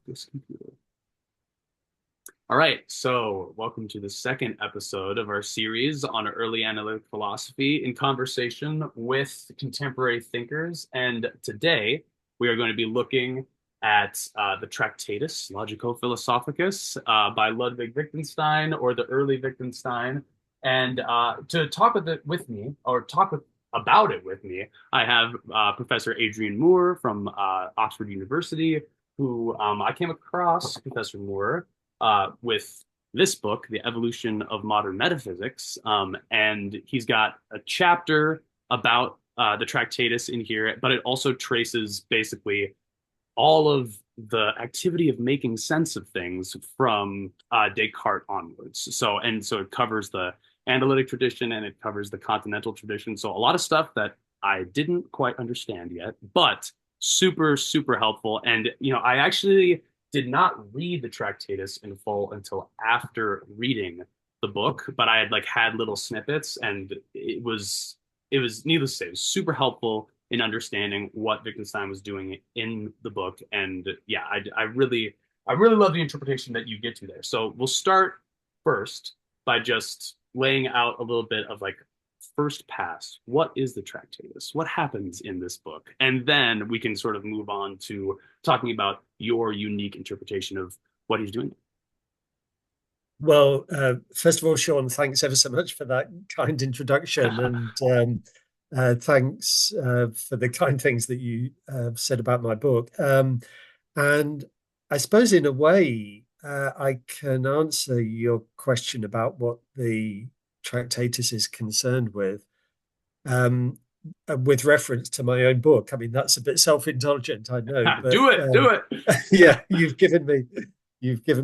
this computer. All right, so welcome to the second episode of our series on early analytic philosophy in conversation with contemporary thinkers. And today we are going to be looking at the Tractatus Logico-Philosophicus by Ludwig Wittgenstein, or the early Wittgenstein. And to talk with me, or about it with me, I have Professor Adrian Moore from Oxford University, who I came across Professor Moore with this book, The Evolution of Modern Metaphysics. And he's got a chapter about the Tractatus in here, but it also traces basically all of the activity of making sense of things from Descartes onwards. So it covers the analytic tradition and it covers the continental tradition. So a lot of stuff that I didn't quite understand yet, but super, super helpful. And, I actually did not read the Tractatus in full until after reading the book, but I had little snippets, and it was needless to say, it was super helpful in understanding what Wittgenstein was doing in the book. And yeah, I really love the interpretation that you get to there. So we'll start first by just laying out a little bit of first pass. What is the Tractatus? What happens in this book? And then we can sort of move on to talking about your unique interpretation of what he's doing. Well, first of all, Sean, thanks ever so much for that kind introduction, and thanks for the kind things that you said about my book. And I suppose, in a way, I can answer your question about what the Tractatus is concerned with reference to my own book. I mean, that's a bit self-indulgent, I know, but Do it. yeah, you've given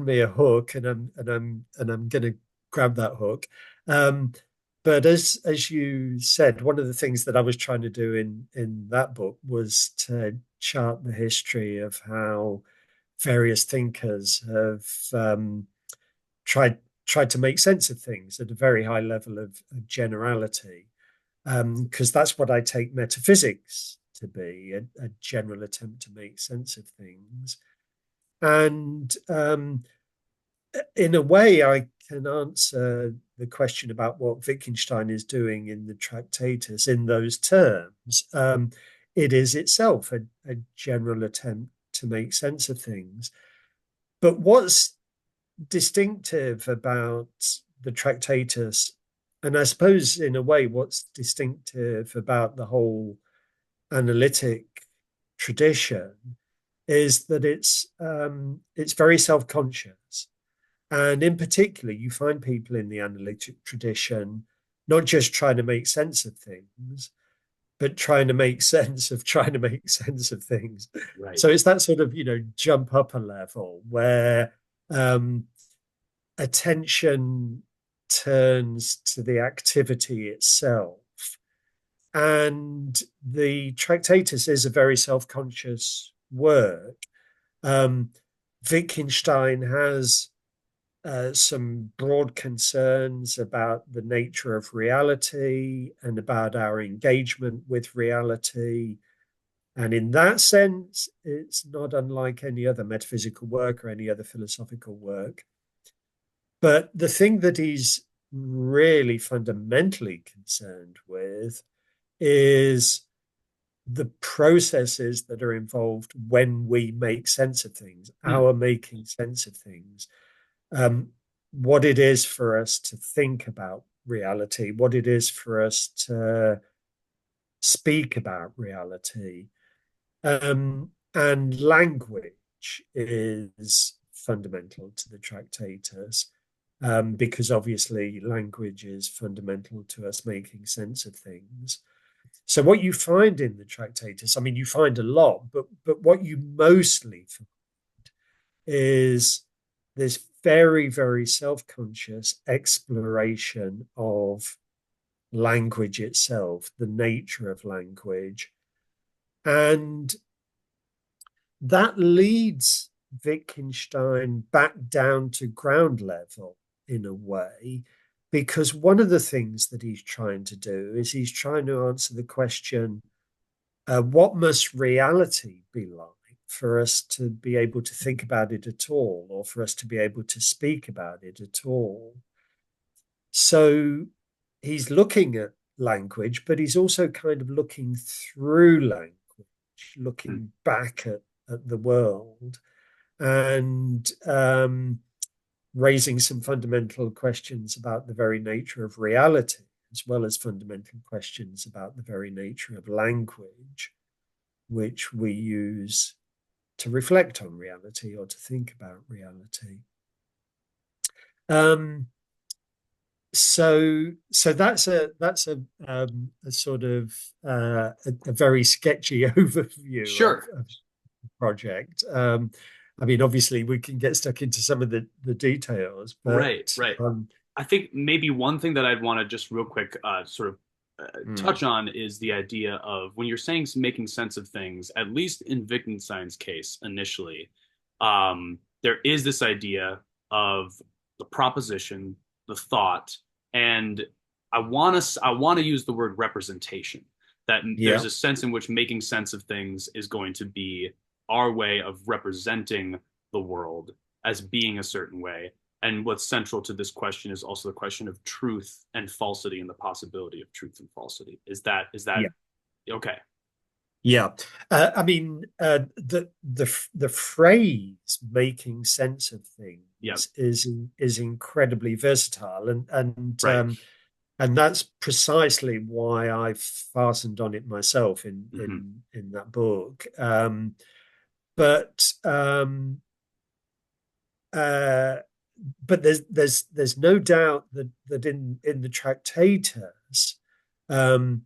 me a hook, and I'm going to grab that hook. But as you said, one of the things that I was trying to do in that book was to chart the history of how various thinkers have tried to make sense of things at a very high level of generality, because that's what I take metaphysics to be, a general attempt to make sense of things. And in a way, I can answer the question about what Wittgenstein is doing in the Tractatus in those terms. It is itself a general attempt to make sense of things. But what's distinctive about the Tractatus, and I suppose in a way what's distinctive about the whole analytic tradition, is that it's very self-conscious. And in particular, you find people in the analytic tradition not just trying to make sense of things, but trying to make sense of trying to make sense of things. Right. So it's that sort of, jump up a level where attention turns to the activity itself. And the Tractatus is a very self-conscious work. Wittgenstein has some broad concerns about the nature of reality and about our engagement with reality. And in that sense, it's not unlike any other metaphysical work or any other philosophical work. But the thing that he's really fundamentally concerned with is the processes that are involved when we make sense of things, our making sense of things, what it is for us to think about reality, what it is for us to speak about reality. And language is fundamental to the Tractatus, because obviously language is fundamental to us making sense of things. So what you find in the Tractatus, I mean, you find a lot, but what you mostly find is this very, very self-conscious exploration of language itself, the nature of language. And that leads Wittgenstein back down to ground level in a way, because one of the things that he's trying to do is he's trying to answer the question, what must reality be like for us to be able to think about it at all, or for us to be able to speak about it at all. So he's looking at language, but he's also kind of looking through language, Mm. looking back at the world, and raising some fundamental questions about the very nature of reality, as well as fundamental questions about the very nature of language, which we use to reflect on reality or to think about reality. Um, so that's a sort of a very sketchy overview Sure. of the project. I mean, obviously, we can get stuck into some of the details, but Right, right. I think maybe one thing that I'd want to just real quick sort of mm, touch on is the idea of when you're saying making sense of things, at least in Wittgenstein's case initially, there is this idea of the proposition, the thought, and I want to use the word representation. That there's yeah, a sense in which making sense of things is going to be our way of representing the world as being a certain way. And what's central to this question is also the question of truth and falsity and the possibility of truth and falsity. Is that yeah, okay? yeah. I mean, the phrase "making sense of Yeah, things" is incredibly versatile, right. and that's precisely why I fastened on it myself Hmm. in that book. But uh, but there's no doubt that in the Tractatus, um,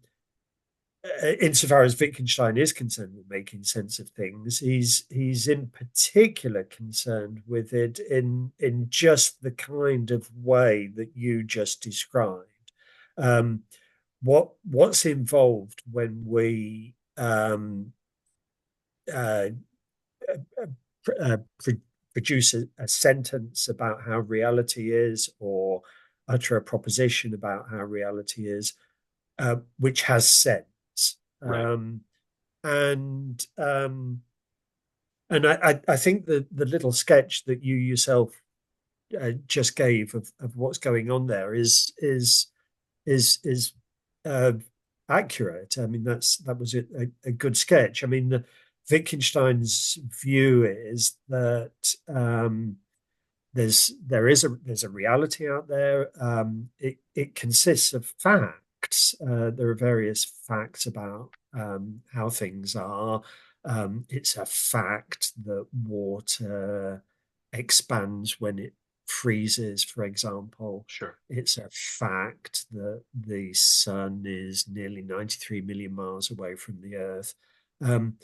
insofar as Wittgenstein is concerned with making sense of things, he's in particular concerned with it in just the kind of way that you just described. Um, what's involved when we uh, uh, produce a sentence about how reality is, or utter a proposition about how reality is, which has sense. Right. And I think the little sketch that you yourself just gave of what's going on there is uh, accurate. I mean, that was a good sketch. I mean, Wittgenstein's view is that there's a reality out there. It consists of facts. There are various facts about how things are. It's a fact that water expands when it freezes, for example. Sure. It's a fact that the sun is nearly 93 million miles away from the Earth. Um,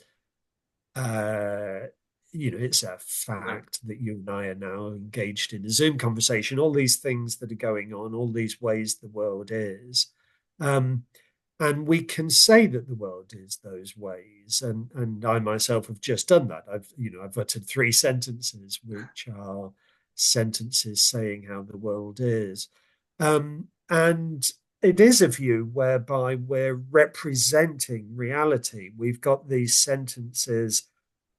uh, it's a Right. fact that you and I are now engaged in a Zoom conversation, all these things that are going on, all these ways the world is. Um, and we can say that the world is those ways. And I myself have just done that. I've uttered three sentences, which are sentences saying how the world is. And it is a view whereby we're representing reality. We've got these sentences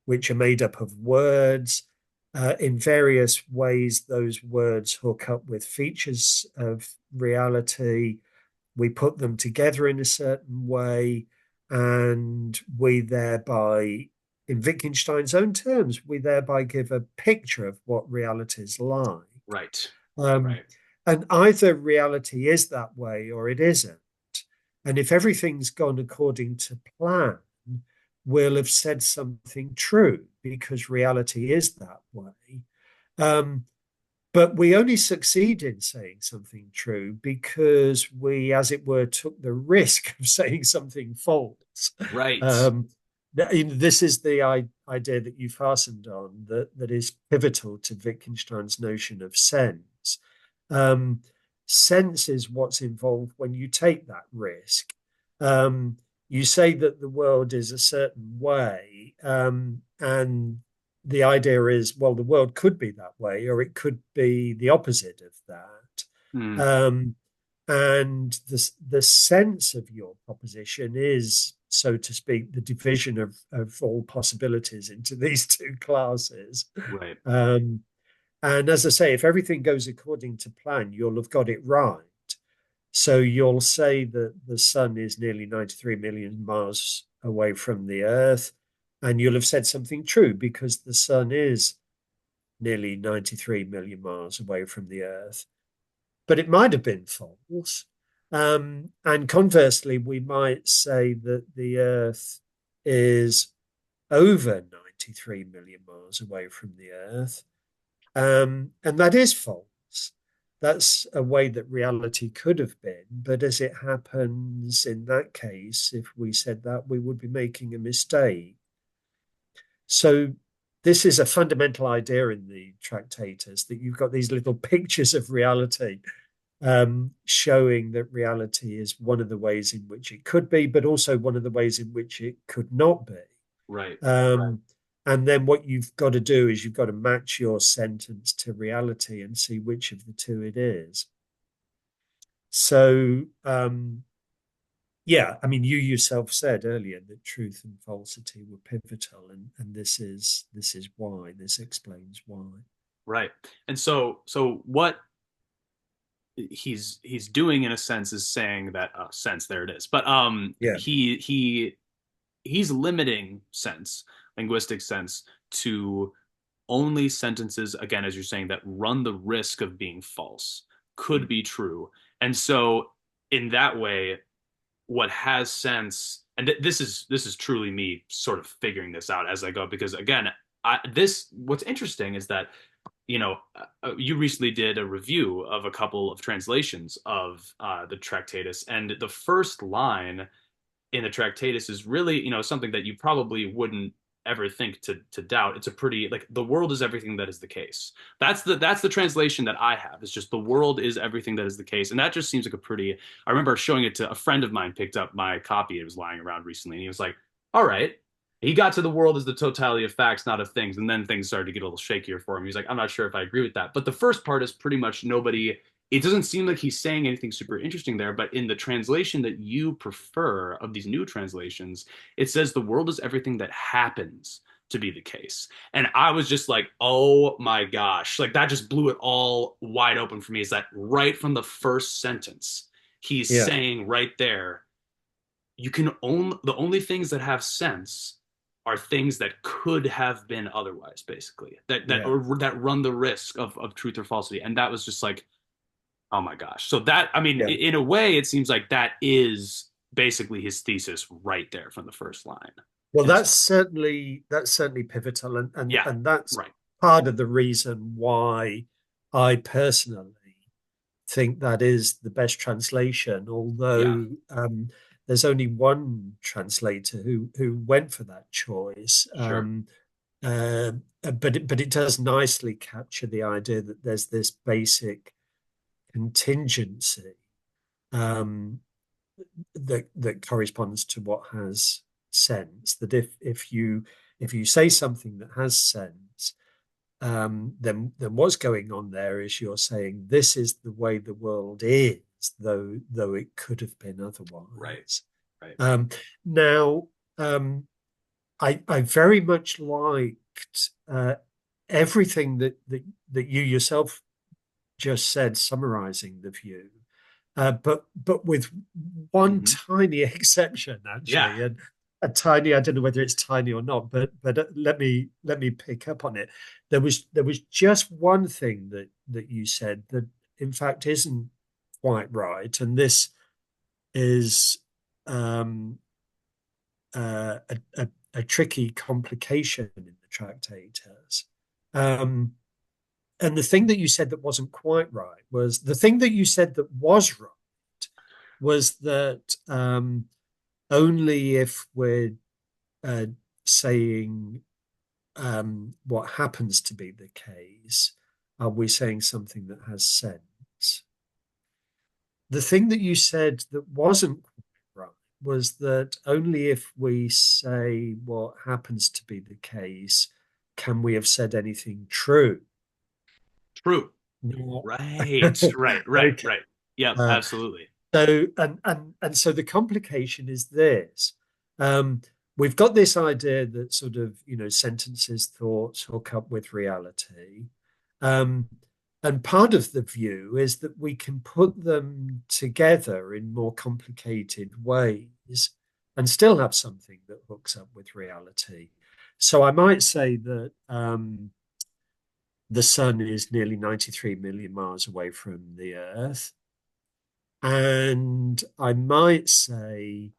which are made up of words. In various ways, those words hook up with features of reality. We put them together in a certain way, and we thereby, in Wittgenstein's own terms, we thereby give a picture of what reality is like. Right. Um, Right. and either reality is that way or it isn't. And if everything's gone according to plan, we'll have said something true because reality is that way. Um, but we only succeed in saying something true because we, as it were, took the risk of saying something false. Right. Um, this is the idea that you fastened on that is pivotal to Wittgenstein's notion of sense. Um, Sense is what's involved when you take that risk. You say that the world is a certain way, and the idea is, well, the world could be that way, or it could be the opposite of that. Mm. Um, and the sense of your proposition is so to speak, the division of all possibilities into these two classes. Right. Um, and as I say, if everything goes according to plan, you'll have got it right. So you'll say that the sun is nearly 93 million miles away from the Earth, and you'll have said something true because the sun is nearly 93 million miles away from the Earth. But it might have been false. And conversely, we might say that the Earth is over 93 million miles away from the Earth. And that is false. That's a way that reality could have been. But as it happens in that case, if we said that, we would be making a mistake. So this is a fundamental idea in the Tractatus that you've got these little pictures of reality, showing that reality is one of the ways in which it could be, but also one of the ways in which it could not be. Right. And then what you've got to do is you've got to match your sentence to reality and see which of the two it is. So, yeah, I mean, you yourself said earlier that truth and falsity were pivotal, and this is why. This explains why. Right. And so what he's doing in a sense is saying that sense, there it is. But Yeah, he's limiting sense, linguistic sense, to only sentences, again, as you're saying, that run the risk of being false, could be true. And so in that way, what has sense, and this is truly me sort of figuring this out as I go, because again, this what's interesting is that you recently did a review of a couple of translations of the Tractatus, and the first line in the Tractatus is really, something that you probably wouldn't ever think to doubt. It's a pretty, like, the world is everything that is the case. That's the translation that I have. It's just the world is everything that is the case. And that just seems like a pretty, I remember showing it to a friend of mine, picked up my copy. It was lying around recently, and he was like, all right. He got to the world as the totality of facts, not of things. And then things started to get a little shakier for him. He's like, I'm not sure if I agree with that. But the first part is pretty much nobody, it doesn't seem like he's saying anything super interesting there, but in the translation that you prefer of these new translations, it says the world is everything that happens to be the case. And I was just like, oh my gosh, like that just blew it all wide open for me. Is that right from the first sentence, he's yeah, saying right there, you can only, the only things that have sense are things that could have been otherwise, basically, yeah, or that run the risk of truth or falsity. And that was just like, oh my gosh. So that, I mean, yeah. in a way, it seems like that is basically his thesis right there from the first line. Well, And that's certainly pivotal, and yeah, and that's right. part of the reason why I personally think that is the best translation. Yeah, Although there's only one translator who went for that choice, sure. but it does nicely capture the idea that there's this basic contingency um, that corresponds to what has sense. That if you say something that has sense, then what's going on there is you're saying this is the way the world is, though it could have been Right, otherwise. right. Um, Now, I very much liked everything that you yourself just said, summarizing the view. But with one Hmm. tiny exception, Yeah, actually, and a tiny, I don't know whether it's tiny or not, but let me pick up on it. There was just one thing that you said that in fact isn't quite right, and this is um, a tricky complication in the Tractatus. Um, and the thing that you said that wasn't quite right was the thing that you said that was right was that only if we're uh, saying what happens to be the case are we saying something that has sense. The thing that you said that wasn't quite right was that only if we say what happens to be the case can we have said anything true. true. Not Right, right, right, okay. right. Yep, Uh, absolutely. so and so the complication is this. Um, we've got this idea that sort of, sentences, thoughts hook up with reality. Um, and part of the view is that we can put them together in more complicated ways and still have something that hooks up with reality. So I might say that the sun is nearly 93 million miles away from the Earth. And I might say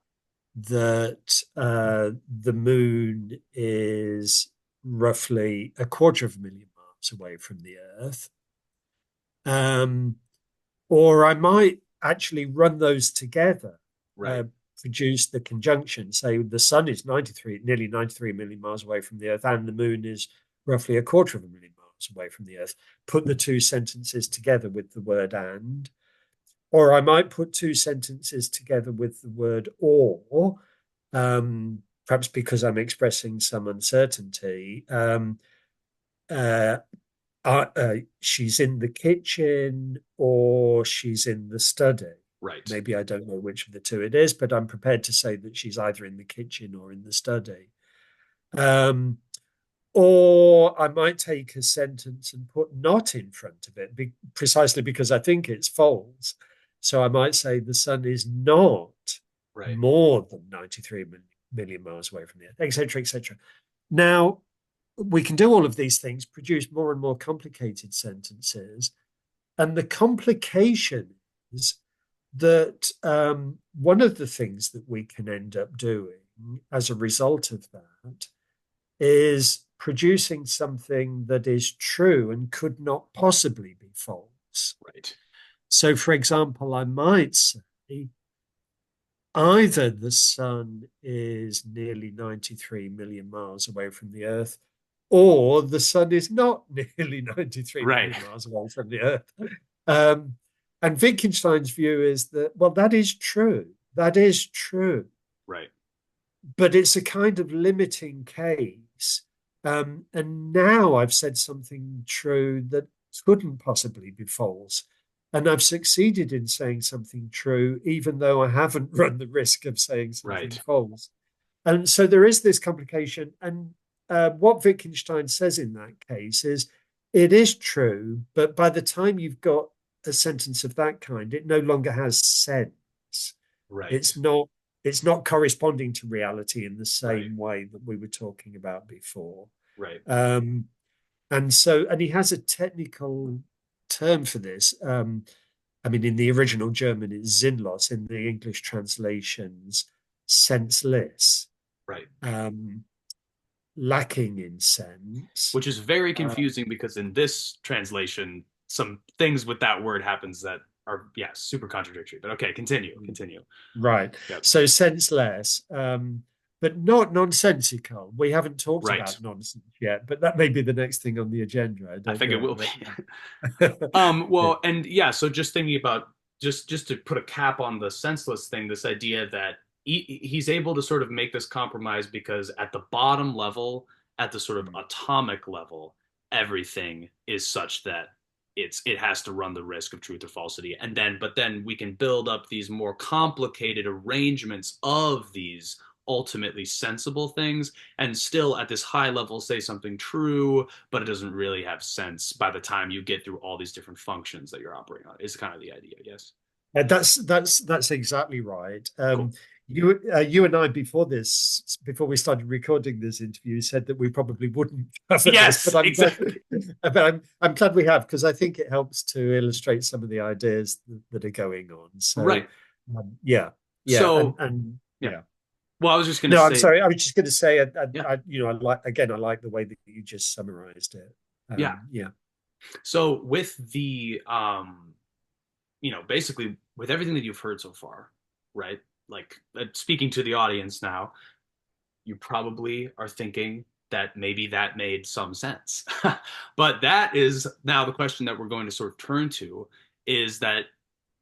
that the moon is roughly a quarter of a million miles away from the Earth. Um, or I might actually run those together, uh, Right. produce the conjunction. Say the sun is nearly 93 million miles away from the Earth, and the moon is roughly a quarter of a million miles away from the Earth. Put the two sentences together with the word and. Or I might put two sentences together with the word or, perhaps because I'm expressing some uncertainty. Uh, she's in the kitchen or she's in the study. Right. Maybe I don't know which of the two it is, but I'm prepared to say that she's either in the kitchen or in the study. Um, or I might take a sentence and put not in front of it, precisely because I think it's false. So I might say the sun is not Right. more than 93 million miles away from the Earth, etc., etc. Now, we can do all of these things, produce more and more complicated sentences. And the complication is that one of the things that we can end up doing as a result of that is producing something that is true and could not possibly be false. Right. So, for example, I might say either the sun is nearly 93 million miles away from the Earth, or the sun is not nearly 93 Right. million miles away from the Earth. Um, and Wittgenstein's view is that, well, that is true. That is true. Right. But it's a kind of limiting case. And now I've said something true that couldn't possibly be false. And I've succeeded in saying something true, even though I haven't run the risk of saying something Right. false. And so there is this complication. And what Wittgenstein says in that case is it is true, but by the time you've got a sentence of that kind, it no longer has sense. It's Right. not it's not corresponding to reality in the Right. same way that we were talking about before. Right. Um, and he has a technical term for this. I mean, in the original German, it's sinnlos. In the English translations, senseless, Right. um, lacking in sense. Which is very Uh, confusing because in this translation, some things with that word happens that are, yeah, super contradictory. But okay, continue. Continue. right. Yep. So senseless, but not nonsensical. We haven't talked Right. about nonsense yet, but that may be the next thing on the agenda. I I don't think it know. will be. But yeah. Well, and yeah, so just thinking about just to put a cap on the senseless thing, this idea that he's able to sort of make this compromise because at the bottom level, at the sort of atomic level, everything is such that it has to run the risk of truth or falsity. And then but then we can build up these more complicated arrangements of these ultimately sensible things and still at this high level say something true, but it doesn't really have sense by the time you get through all these different functions that you're operating on. Is kind of the idea, yes. That's exactly right. Cool. You and I before we started recording this interview, said that we probably wouldn't cover this, Yes, exactly. but I'm glad we have because I think it helps to illustrate some of the ideas that are going on. So Right. yeah, yeah, So, and yeah. yeah. Well, I was just going to No, I'm say, sorry. I was just going to say, yeah, I like the way that you just summarized it. yeah. Yeah. So with basically with everything that you've heard so far, right? Like speaking to the audience now, you probably are thinking that maybe that made some sense. But that is now the question that we're going to sort of turn to is that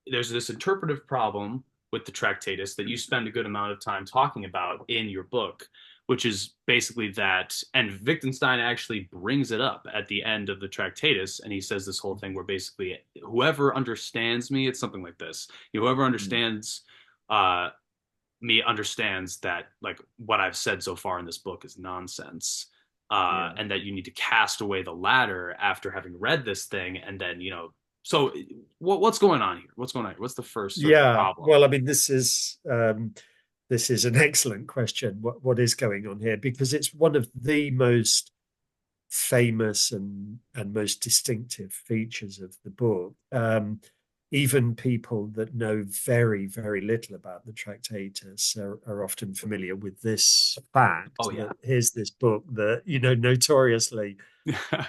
there's this interpretive problem with the Tractatus that you spend a good amount of time talking about in your book, which is basically that, and Wittgenstein actually brings it up at the end of the Tractatus, and he says this whole thing where basically whoever understands me, it's something like this: whoever understands uh, me understands that like what I've said so far in this book is nonsense, Yeah. and that you need to cast away the latter after having read this thing, and then So what's going on here? What's going on here? What's the first sort of Yeah. problem? Well, I mean, this is an excellent question. What is going on here? Because it's one of the most famous and most distinctive features of the book. Even people that know very, very little about the Tractatus are often familiar with this fact Oh yeah. that here's this book that, notoriously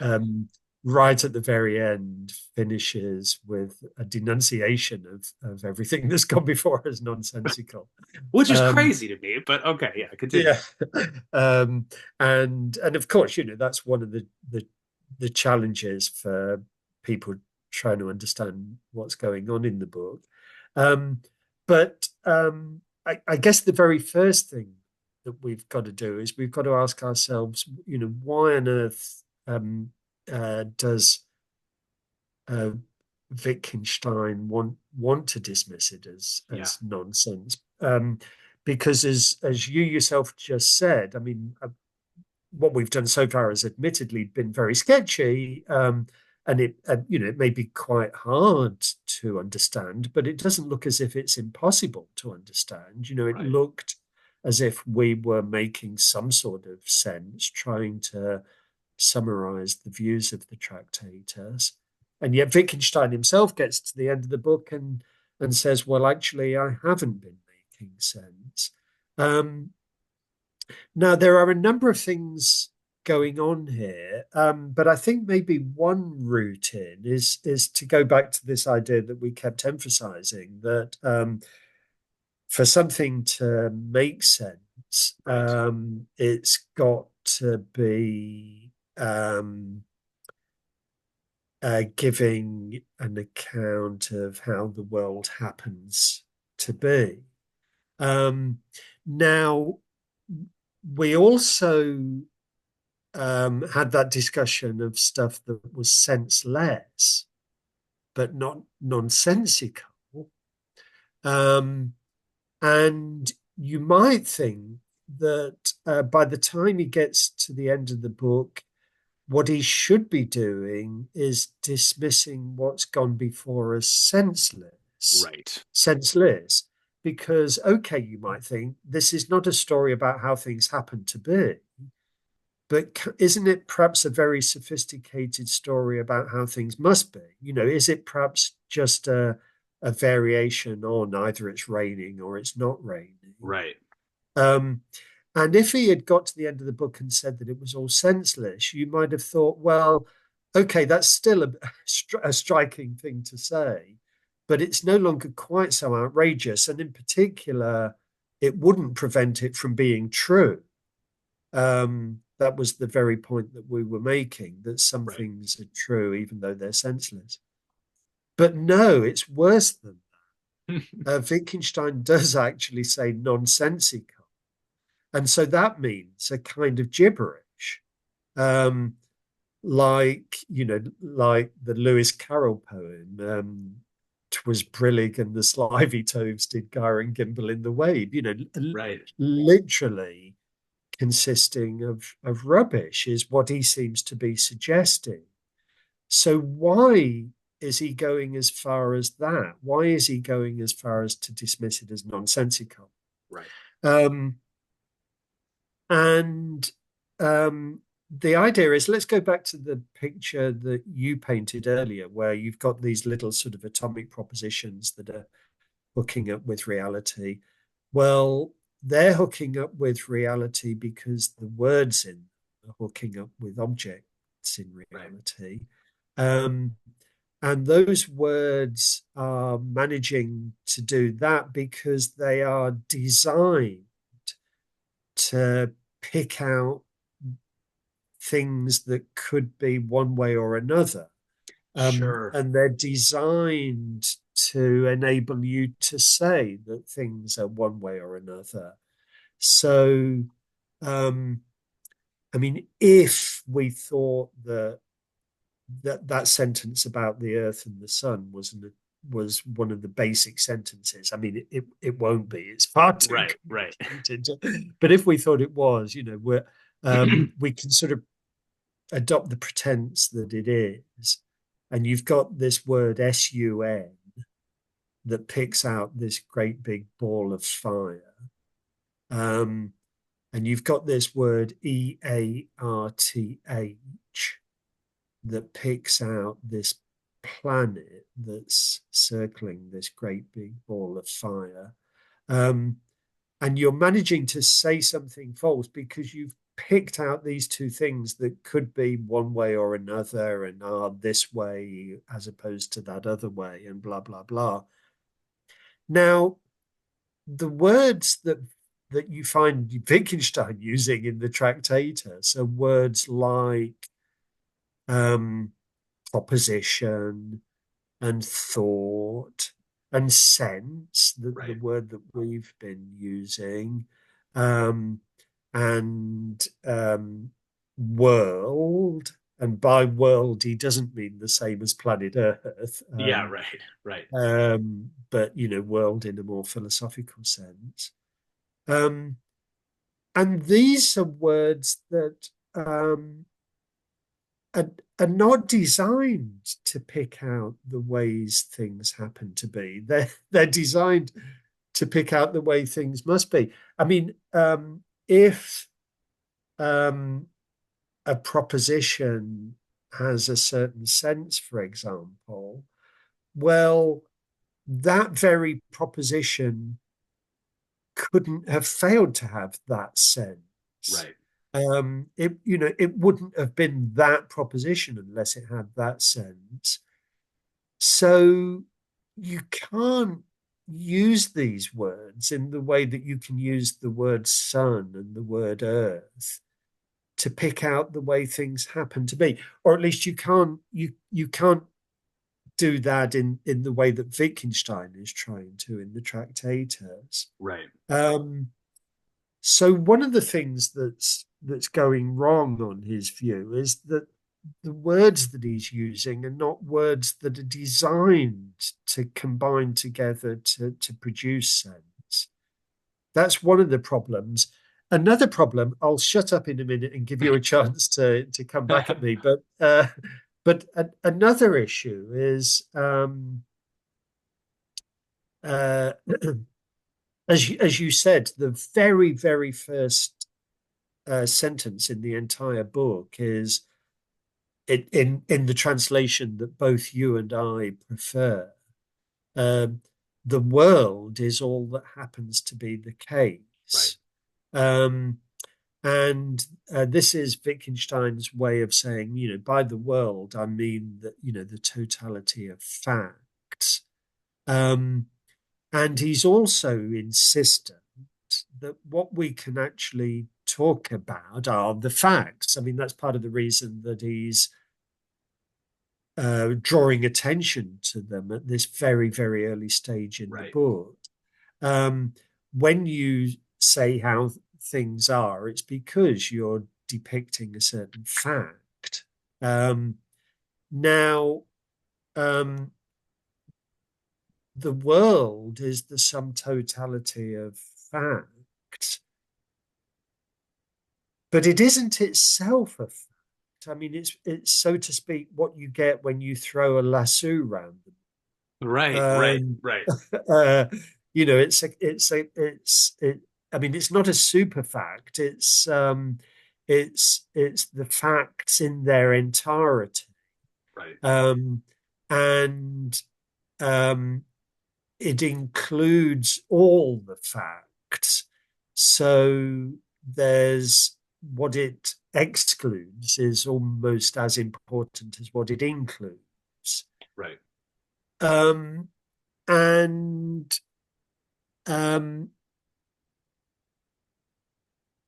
um, right at the very end finishes with a denunciation of everything that's gone before as nonsensical. Which is Um, crazy to me, but okay, yeah, continue. yeah, um, and of course, that's one of the challenges for people trying to understand what's going on in the book. Um, but I guess the very first thing that we've got to do is we've got to ask ourselves, why on earth does uh, Wittgenstein want to dismiss it Yeah, as nonsense? Because as you yourself just said, I mean, what we've done so far has admittedly been very sketchy, and it may be quite hard to understand, but it doesn't look as if it's impossible to understand. It right. looked as if we were making some sort of sense, trying to summarize the views of the Tractatus. And yet Wittgenstein himself gets to the end of the book and says, well, actually, I haven't been making sense. Um, Now, there are a number of things going on here, but I think maybe one route in is to go back to this idea that we kept emphasizing that for something to make sense, Right. it's got to be giving an account of how the world happens to be. Um, Now, we also had that discussion of stuff that was senseless but not nonsensical. Um, and you might think that by the time he gets to the end of the book, what he should be doing is dismissing what's gone before as Right. senseless. Because, okay, you might think this is not a story about how things happen to be, but isn't it perhaps a very sophisticated story about how things must be? Is it perhaps just a variation on either it's raining or it's not raining? Right. Um, and if he had got to the end of the book and said that it was all senseless, you might have thought, well, okay, that's still a striking thing to say, but it's no longer quite so outrageous. And in particular, it wouldn't prevent it from being true. That was the very point that we were making, that some Right. things are true even though they're senseless. But no, it's worse than Wittgenstein does actually say nonsensical. And so that means a kind of gibberish, um, like the Lewis Carroll poem, "'Twas brillig and the slivy toves did gyre and gimble in the wave." Right. Literally consisting of rubbish is what he seems to be suggesting. So why is he going as far as that? Why is he going as far as to dismiss it as nonsensical? Right. Um, and the idea is, let's go back to the picture that you painted earlier, where you've got these little sort of atomic propositions that are hooking up with reality. Well, they're hooking up with reality because the words in them are hooking up with objects in Right. reality. Um, and those words are managing to do that because they are designed to pick out things that could be one way or another. Sure. And they're designed to enable you to say that things are one way or another. So, um, I mean, if we thought that sentence about the earth and the sun was was one of the basic sentences. I mean, it won't be. It's far too Right, right. complicated. But if we thought it was, we can sort of adopt the pretense that it is. And you've got this word sun that picks out this great big ball of fire. Um, and you've got this word EARTH that picks out this planet that's circling this great big ball of fire. Um, and you're managing to say something false because you've picked out these two things that could be one way or another and are this way as opposed to that other way and blah blah blah. Now, the words that you find Wittgenstein using in the Tractatus are words like um, proposition and thought and sense, the Right. word that we've been using, um, and world. And by world, he doesn't mean the same as planet Earth, Yeah, right, right. but world in a more philosophical sense. Um, and these are words that are, are not designed to pick out the ways things happen to be. They're designed to pick out the way things must be. I mean, if um, a proposition has a certain sense, for example, well, that very proposition couldn't have failed to have that sense. Right. It wouldn't have been that proposition unless it had that sense. So you can't use these words in the way that you can use the word sun and the word earth to pick out the way things happen to be, or at least you can't do that in the way that Wittgenstein is trying to in the Tractatus. Right. Um, so one of the things that's going wrong on his view is that the words that he's using are not words that are designed to combine together to produce sense. That's one of the problems. Another problem, I'll shut up in a minute and give you a chance to come back at me, another issue is uh, as you said, the very, very first sentence in the entire book is in the translation that both you and I prefer. Um, the world is all that happens to be the Right. case. Um, and this is Wittgenstein's way of saying, by the world, I mean that, the totality of facts. Um, and he's also insistent that what we can actually talk about are the facts. I mean, that's part of the reason that he's drawing attention to them at this very, very early stage in the Right. book. Um, when you say how things are, it's because you're depicting a certain fact. Now, um, the world is the sum totality of facts, but it isn't itself a fact. I mean, it's so to speak what you get when you throw a lasso round them. Right, right, Um, right, uh, it's I mean, it's not a super fact. It's the facts in their entirety, right, um, and um, it includes all the facts. So there's what it excludes is almost as important as what it includes. right. Um, and um,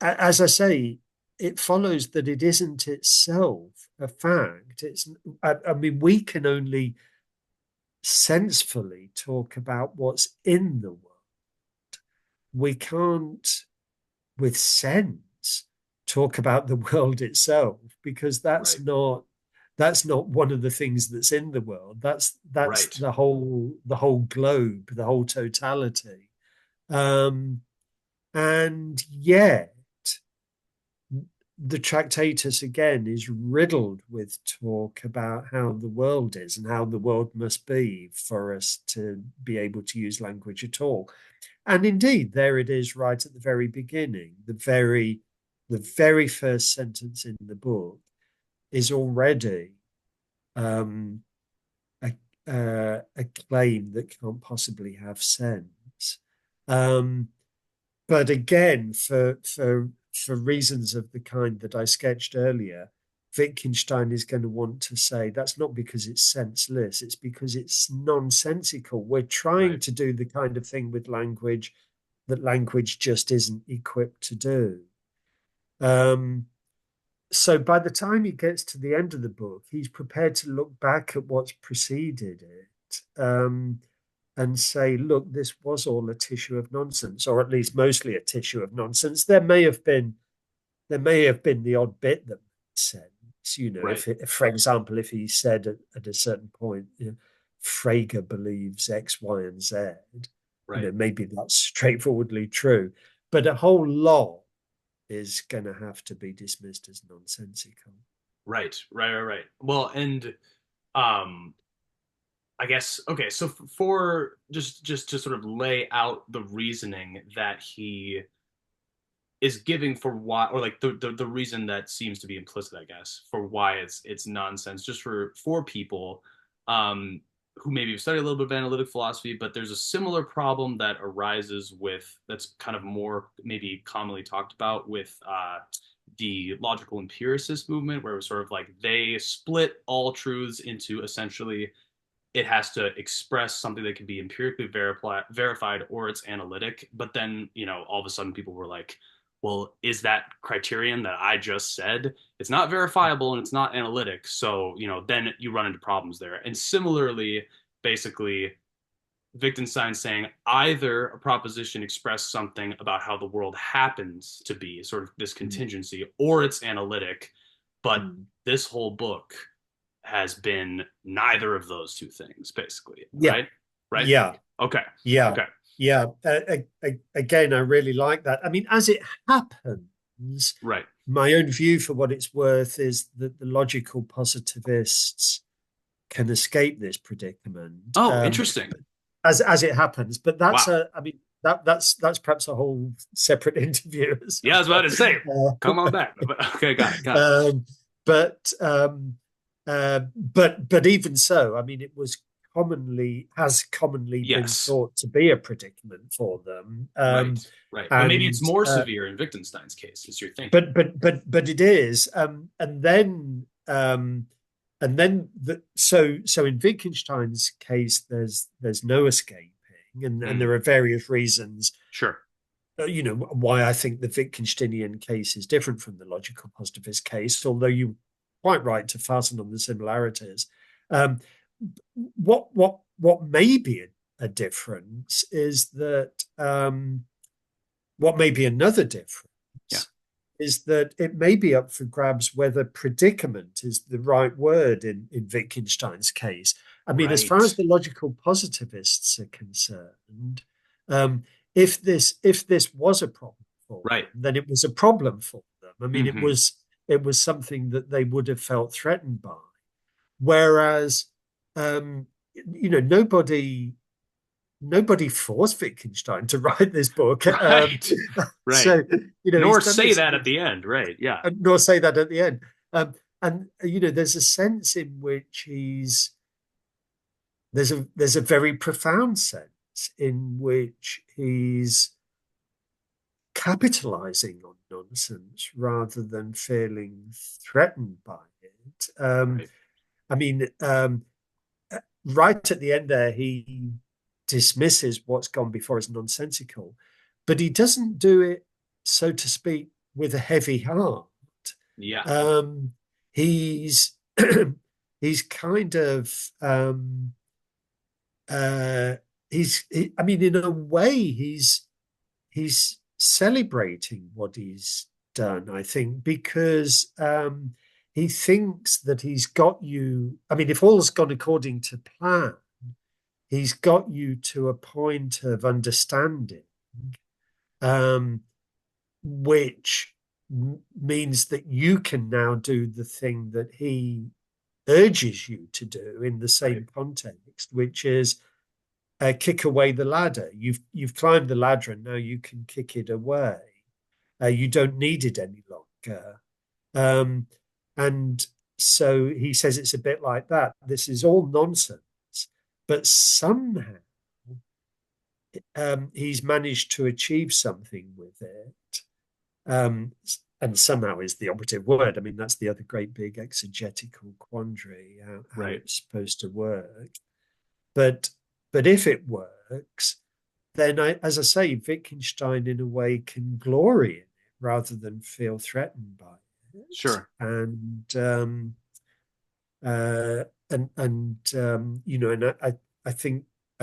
as I say, it follows that it isn't itself a fact. I mean, we can only sensefully talk about what's in the world. We can't, with sense, talk about the world itself because that's Right. not that's not one of the things that's in the world. That's Right. the whole globe, the whole totality. Um, and yet the Tractatus again is riddled with talk about how the world is and how the world must be for us to be able to use language at all. And indeed, there it is right at the very beginning. The very first sentence in the book is already um, a, a claim that can't possibly have sense. Um, but again, for reasons of the kind that I sketched earlier, Wittgenstein is going to want to say that's not because it's senseless, it's because it's nonsensical. We're trying Right. to do the kind of thing with language that language just isn't equipped to do. Um, so by the time he gets to the end of the book, he's prepared to look back at what's preceded it, and say, look, this was all a tissue of nonsense, or at least mostly a tissue of nonsense. There may have been the odd bit that made sense. Right. If for example, if he said at a certain point, Frege believes X, Y, and Z, Right. maybe that's straightforwardly true, but a whole lot is going to have to be dismissed as nonsensical. Right. Right. Right. Right. Well, and um, I guess okay. So for just to sort of lay out the reasoning that he is giving for why, or like the reason that seems to be implicit, I guess, for why it's nonsense, just for people um who maybe have studied a little bit of analytic philosophy, but there's a similar problem that arises with that's kind of more maybe commonly talked about with the logical empiricist movement, where it was sort of like they split all truths into essentially it has to express something that can be empirically verified or it's analytic. But then, all of a sudden people were like, well, is that criterion that I just said? It's not verifiable and it's not analytic. So, then you run into problems there. And similarly, basically, Wittgenstein saying either a proposition expressed something about how the world happens to be, sort of this Mm. contingency, or it's analytic. But Mm. this whole book has been neither of those two things, basically, Yeah, right? Right? yeah, Okay. yeah, Okay. yeah. Again, I really like that. I mean, as it happens, Right. my own view, for what it's worth, is that the logical positivists can escape this predicament, Oh, interesting. as it happens. But Wow. I mean, that's perhaps a whole separate interview at Yeah, I some was about point. to say, come on Uh, back. But okay, got it, got it. um, but but even so, I mean, has commonly been Yes. thought to be a predicament for them, Right. Right. But maybe it's and more severe in Wittgenstein's case, is your thinking. but it is, and then so in Wittgenstein's case, there's no escaping, and Mm, there are various reasons, sure. why I think the Wittgensteinian case is different from the logical positivist case, although you're quite right to fasten on the similarities. Um, what may be a difference is that, what may be another Yeah. difference is that it may be up for grabs whether predicament is the right word in Wittgenstein's case. I mean, as far Right. as the logical positivists are concerned, um, if this was a problem for Right. them, then it was a problem for them. I mean, it Hmm. was it was something that they would have felt threatened by. Whereas, nobody forced Wittgenstein to write this book. Right. Right. So, Nor he's done say this, that at the end. Right. Yeah. nor say that at the end. And there's a sense in which there's a very profound sense in which he's capitalizing on nonsense rather than feeling threatened by it. Right. I mean, right at the end there, he dismisses what's gone before as nonsensical, but he doesn't do it, so to speak, with a heavy heart. Yeah. Um, he's he's kind of uh, I mean, in a way, he's celebrating what he's done, I think, because he thinks that he's got you. I mean, if all's gone according to plan, he's got you to a point of understanding, um, which means that you can now do the thing that he urges you to do in the Right. same context, which is kick away the ladder. You've climbed the ladder and now you can kick it away. You don't need it any longer. Um, and so he says it's a bit like that. This is all nonsense, but somehow he's managed to achieve something with it. Um, and somehow is the operative word. I mean, that's the other great big exegetical quandary, how Right. it's supposed to work. But but if it works, then as I say, Wittgenstein in a way can glory in it rather than feel threatened by it. Sure. And I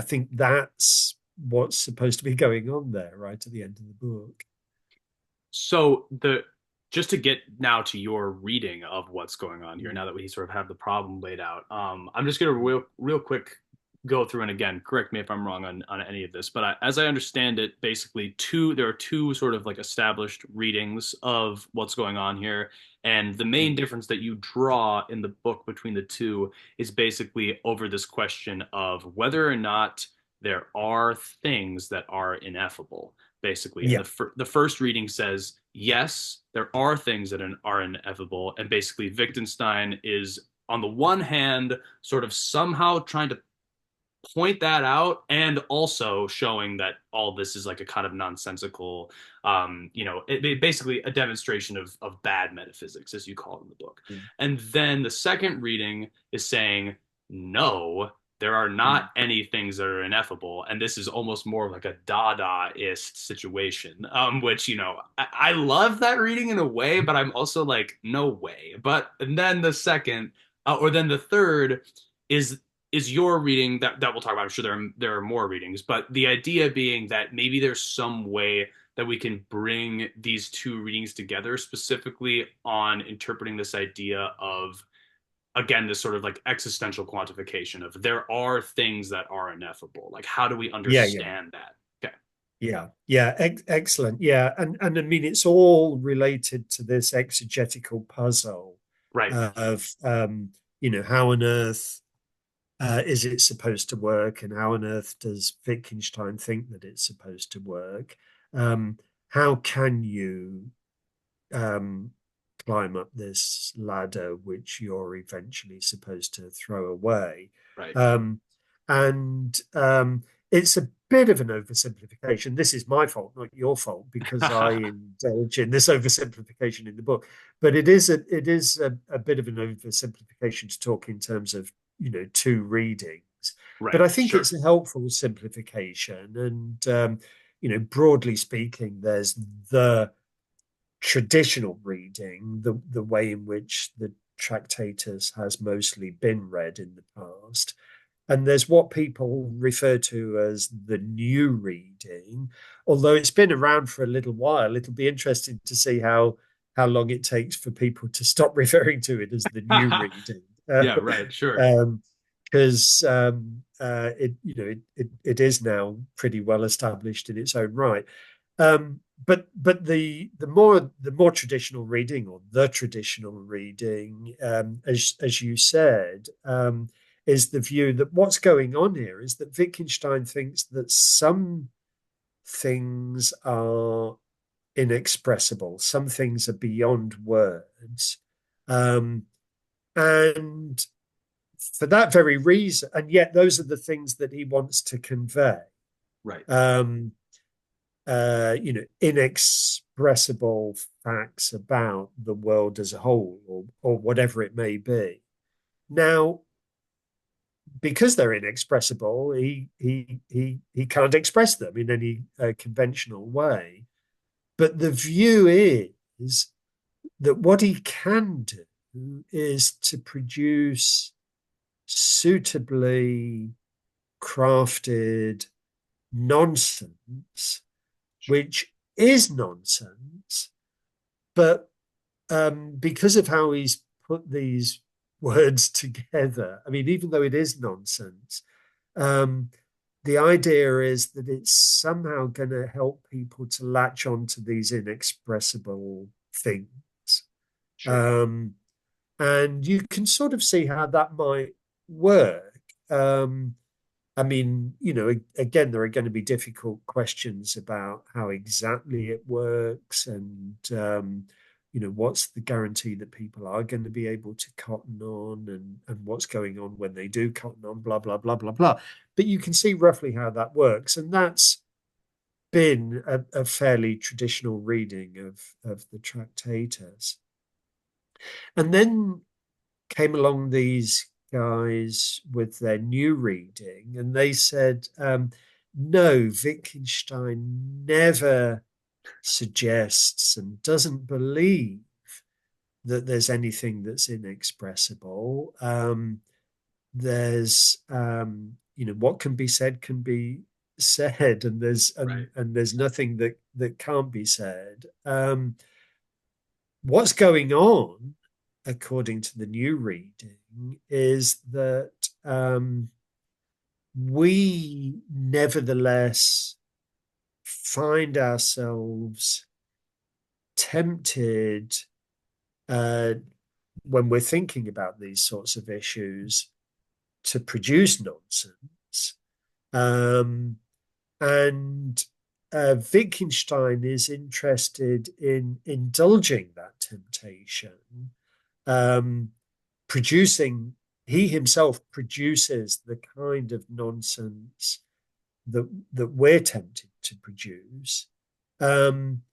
think that's what's supposed to be going on there, right at the end of the book. So the just to get now to your reading of what's going on here, Mm. now that we sort of have the problem laid out, I'm just gonna real quick go through and again correct me if I'm wrong on any of this, but as I understand it, basically there are two sort of like established readings of what's going on here, and the main difference that you draw in the book between the two is basically over this question of whether or not there are things that are ineffable basically. And Yeah, the first reading says, yes, there are things that are inevitable. And basically, Wittgenstein is, on the one hand, sort of somehow trying to point that out and also showing that all this is like a kind of nonsensical, basically a demonstration of bad metaphysics, as you call it in the book. mm, And then the second reading is saying, no, there are mm, not any things that are ineffable. And this is almost more like a Dadaist situation, which, I love that reading in a way, but I'm also like, no way. But and then the second, or then the third is your reading that we'll talk about. I'm sure there are more readings, but the idea being that maybe there's some way that we can bring these two readings together, specifically on interpreting this idea of, again, this sort of like existential quantification of there are things that are ineffable. Like, how do we yeah, yeah, understand that? Okay. yeah, yeah. Excellent. Yeah, and I mean it's all related to this exegetical puzzle Right. of how on earth is it supposed to work, and how on earth does Wittgenstein think that it's supposed to work? Um, how can you um, climb up this ladder which you're eventually supposed to throw away? Right. Um, and it's a bit of an oversimplification. This is my fault, not your fault, because I indulge in this oversimplification in the book. But it is a bit of an oversimplification to talk in terms of two readings. But Right. I think Sure. it's a helpful simplification. And broadly speaking, there's the traditional reading, the way in which the Tractatus has mostly been read in the past. And there's what people refer to as the new reading. Although it's been around for a little while, it'll be interesting to see how long it takes for people to stop referring to it as the new reading. Yeah. Right. Sure. Because it is now pretty well established in its own right. But the more traditional reading, or the traditional reading, as you said, is the view that what's going on here is that Wittgenstein thinks that some things are inexpressible, some things are beyond words, um, and for that very reason, and yet those are the things that he wants to convey. Right. Um, inexpressible facts about the world as a whole, or whatever it may be. Now, because they're inexpressible, he can't express them in any conventional way. But the view is that what he can do is to produce suitably crafted nonsense, which is nonsense, but because of how he's put these words together. I mean, even though it is nonsense, um, the idea is that it's somehow going to help people to latch onto these inexpressible things. Sure. Um, and you can sort of see how that might work. I mean, again, there are going to be difficult questions about how exactly it works and, what's the guarantee that people are going to be able to cotton on and what's going on when they do cotton on, blah, blah, blah, blah, blah. But you can see roughly how that works. And that's been a fairly traditional reading of the Tractatus. And then came along these guys with their new reading, and they said, no, Wittgenstein never suggests and doesn't believe that there's anything that's inexpressible. There's, what can be said can be said, and Right. there's nothing that can't be said. What's going on, according to the new reading, is that we nevertheless find ourselves tempted uh, when we're thinking about these sorts of issues to produce nonsense. Um, and Wittgenstein is interested in indulging that temptation, um, producing, he himself produces the kind of nonsense that we're tempted to produce. Um,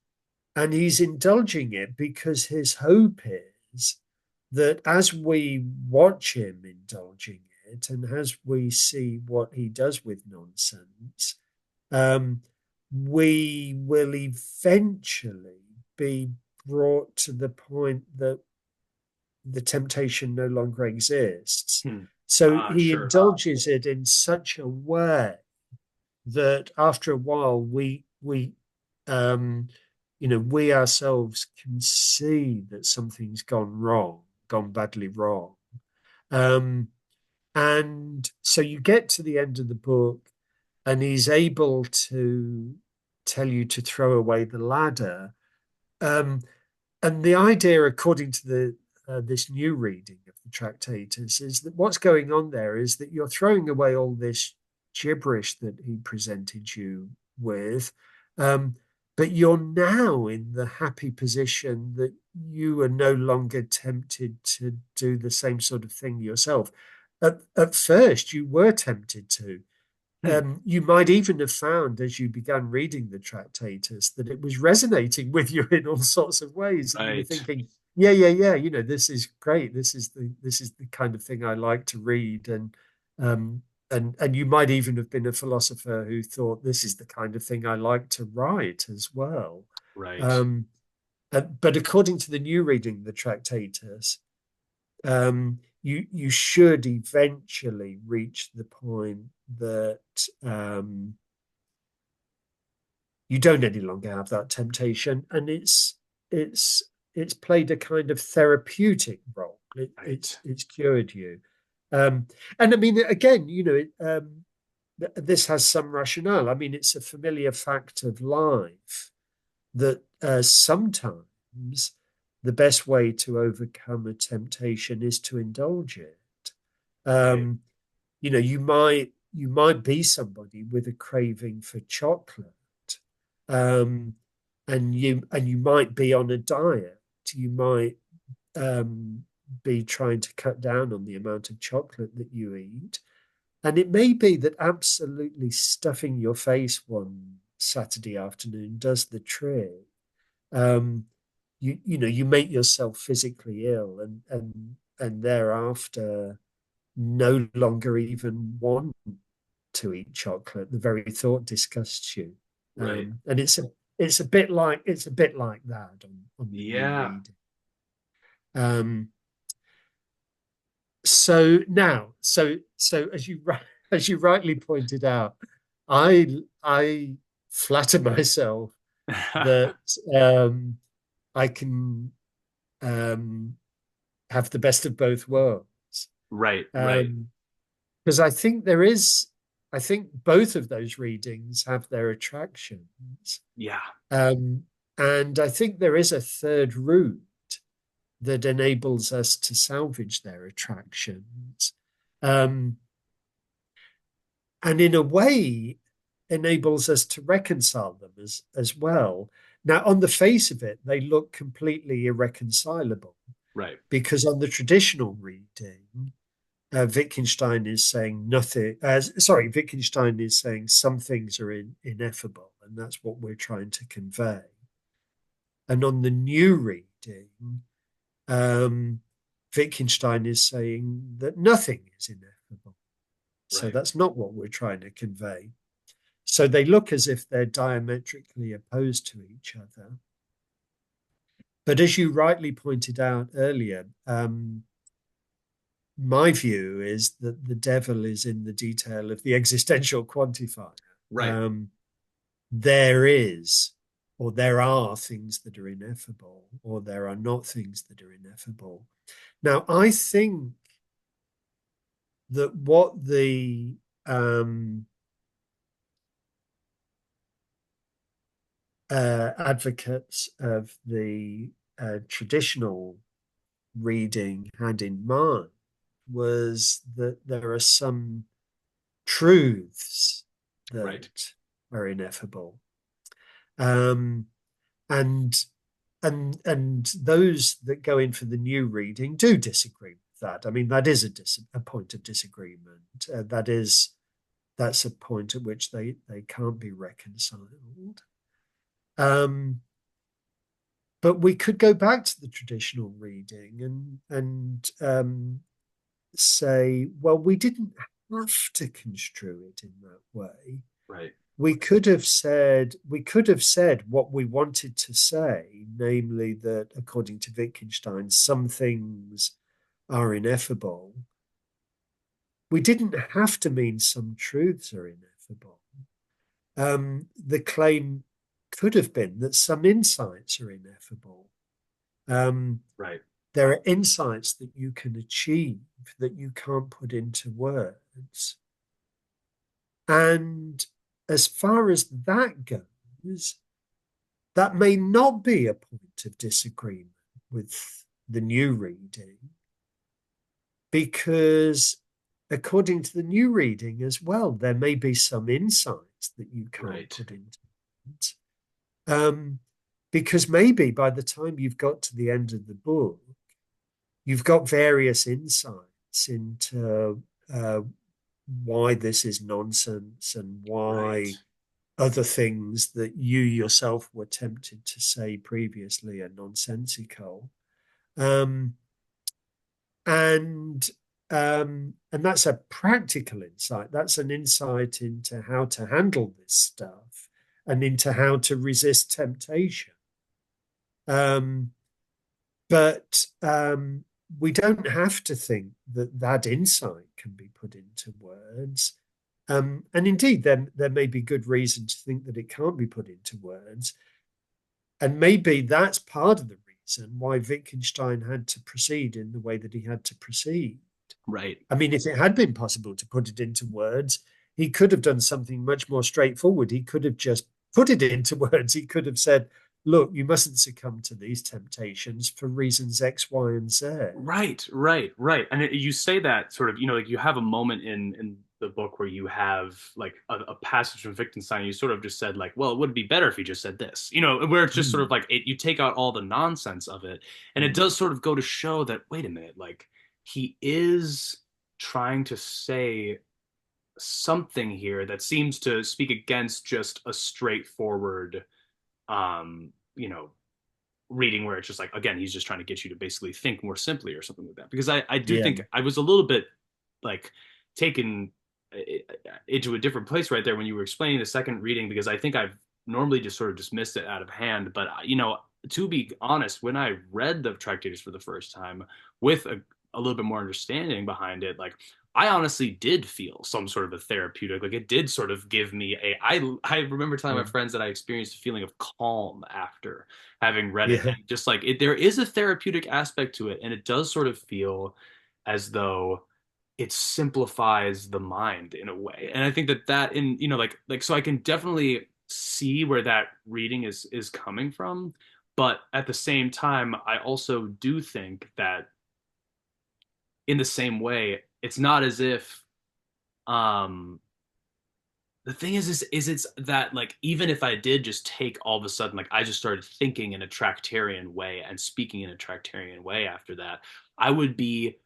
and he's indulging it because his hope is that as we watch him indulging it and as we see what he does with nonsense, um, we will eventually be brought to the point that the temptation no longer exists. Hmm. So he Sure. indulges it in such a way that after a while um, we ourselves can see that something's gone wrong, gone badly wrong. Um, and so you get to the end of the book, and he's able to tell you to throw away the ladder. Um, and the idea, according to the this new reading of the Tractatus, is that what's going on there is that you're throwing away all this gibberish that he presented you with, um, but you're now in the happy position that you are no longer tempted to do the same sort of thing yourself. At first, you were tempted to. Hmm. You might even have found as you began reading the Tractatus that it was resonating with you in all sorts of ways, and you were Right. thinking, "Yeah, yeah, yeah, this is great. This is the kind of thing I like to read." Um, and you might even have been a philosopher who thought this is the kind of thing I like to write as well. Right. Um, but according to the new reading, the Tractatus, you should eventually reach the point that you don't any longer have that temptation, and it's it's played a kind of therapeutic role. Right. It's cured you, and I mean, again, this has some rationale. I mean, it's a familiar fact of life that sometimes the best way to overcome a temptation is to indulge it. Right. Um, you might be somebody with a craving for chocolate, um, and you might be on a diet. You might um, be trying to cut down on the amount of chocolate that you eat, and it may be that absolutely stuffing your face one Saturday afternoon does the trick. Um, you make yourself physically ill, and thereafter no longer even want to eat chocolate. The very thought disgusts you, Right. and it's a bit like that on the new Yeah. read. Um, so as you rightly pointed out, I flatter myself that I can um, have the best of both worlds. Right, right. Um, because I think both of those readings have their attractions. Yeah, Um, and I think there is a third route that enables us to salvage their attractions. Um, and in a way, enables us to reconcile them as well. Now, on the face of it, they look completely irreconcilable right, because on the traditional reading, Wittgenstein is saying nothing. Wittgenstein is saying some things are ineffable, and that's what we're trying to convey. And on the new reading, um, Wittgenstein is saying that nothing is ineffable. So right. that's not what we're trying to convey. So they look as if they're diametrically opposed to each other. But as you rightly pointed out earlier, my view is that the devil is in the detail of the existential quantifier. Right. Um, there is, or there are things that are ineffable, or there are not things that are ineffable. Now, I think that what the advocates of the traditional reading had in mind was that there are some truths Right. that are ineffable, um, and and those that go in for the new reading do disagree with that. I mean, that is a point of disagreement. That's a point at which they can't be reconciled. Um, but we could go back to the traditional reading and say, well, we didn't have to construe it in that way. Right. We could have said what we wanted to say, namely that according to Wittgenstein, some things are ineffable. We didn't have to mean some truths are ineffable. The claim could have been that some insights are ineffable. Um, Right. there are insights that you can achieve that you can't put into words. And as far as that goes, that may not be a point of disagreement with the new reading, because according to the new reading as well, there may be some insights that you can't Right. put into it. Because maybe by the time you've got to the end of the book, you've got various insights into why this is nonsense and Right. why other things that you yourself were tempted to say previously are nonsensical. Um, and and that's a practical insight. That's an insight into how to handle this stuff and into how to resist temptation. Um, but we don't have to think that that insight can be put into words. And indeed, there may be good reason to think that it can't be put into words. And maybe that's part of the reason why Wittgenstein had to proceed in the way that he had to proceed. Right. I mean, if it had been possible to put it into words, he could have done something much more straightforward. He could have just put it into words. He could have said, look, you mustn't succumb to these temptations for reasons X, Y, and Z. Right, right, right. And you say that sort of, like you have a moment in the book where you have like a passage from Wittgenstein. You sort of just said like, well, it would be better if he just said this, where it's just sort of Mm, like you take out all the nonsense of it, and it mm, does sort of go to show that wait a minute, like he is trying to say something here that seems to speak against just a straightforward, um, you know, reading where it's just like again he's just trying to get you to basically think more simply or something like that because I do yeah. think I was a little bit like taken into a different place right there when you were explaining the second reading because I think I've normally just sort of dismissed it out of hand but to be honest when I read the Tractatus for the first time with a little bit more understanding behind it like I honestly did feel some sort of a therapeutic, like it did sort of give me I remember telling my Yeah. friends that I experienced a feeling of calm after having read it. Yeah. And just like there is a therapeutic aspect to it, and it does sort of feel as though it simplifies the mind in a way. And I think that that in, like so I can definitely see where that reading is coming from, but at the same time, I also do think that in the same way, it's not as if um the thing is it's that like even if I did just take all of a sudden like I just started thinking in a Tractarian way and speaking in a Tractarian way after that, I would be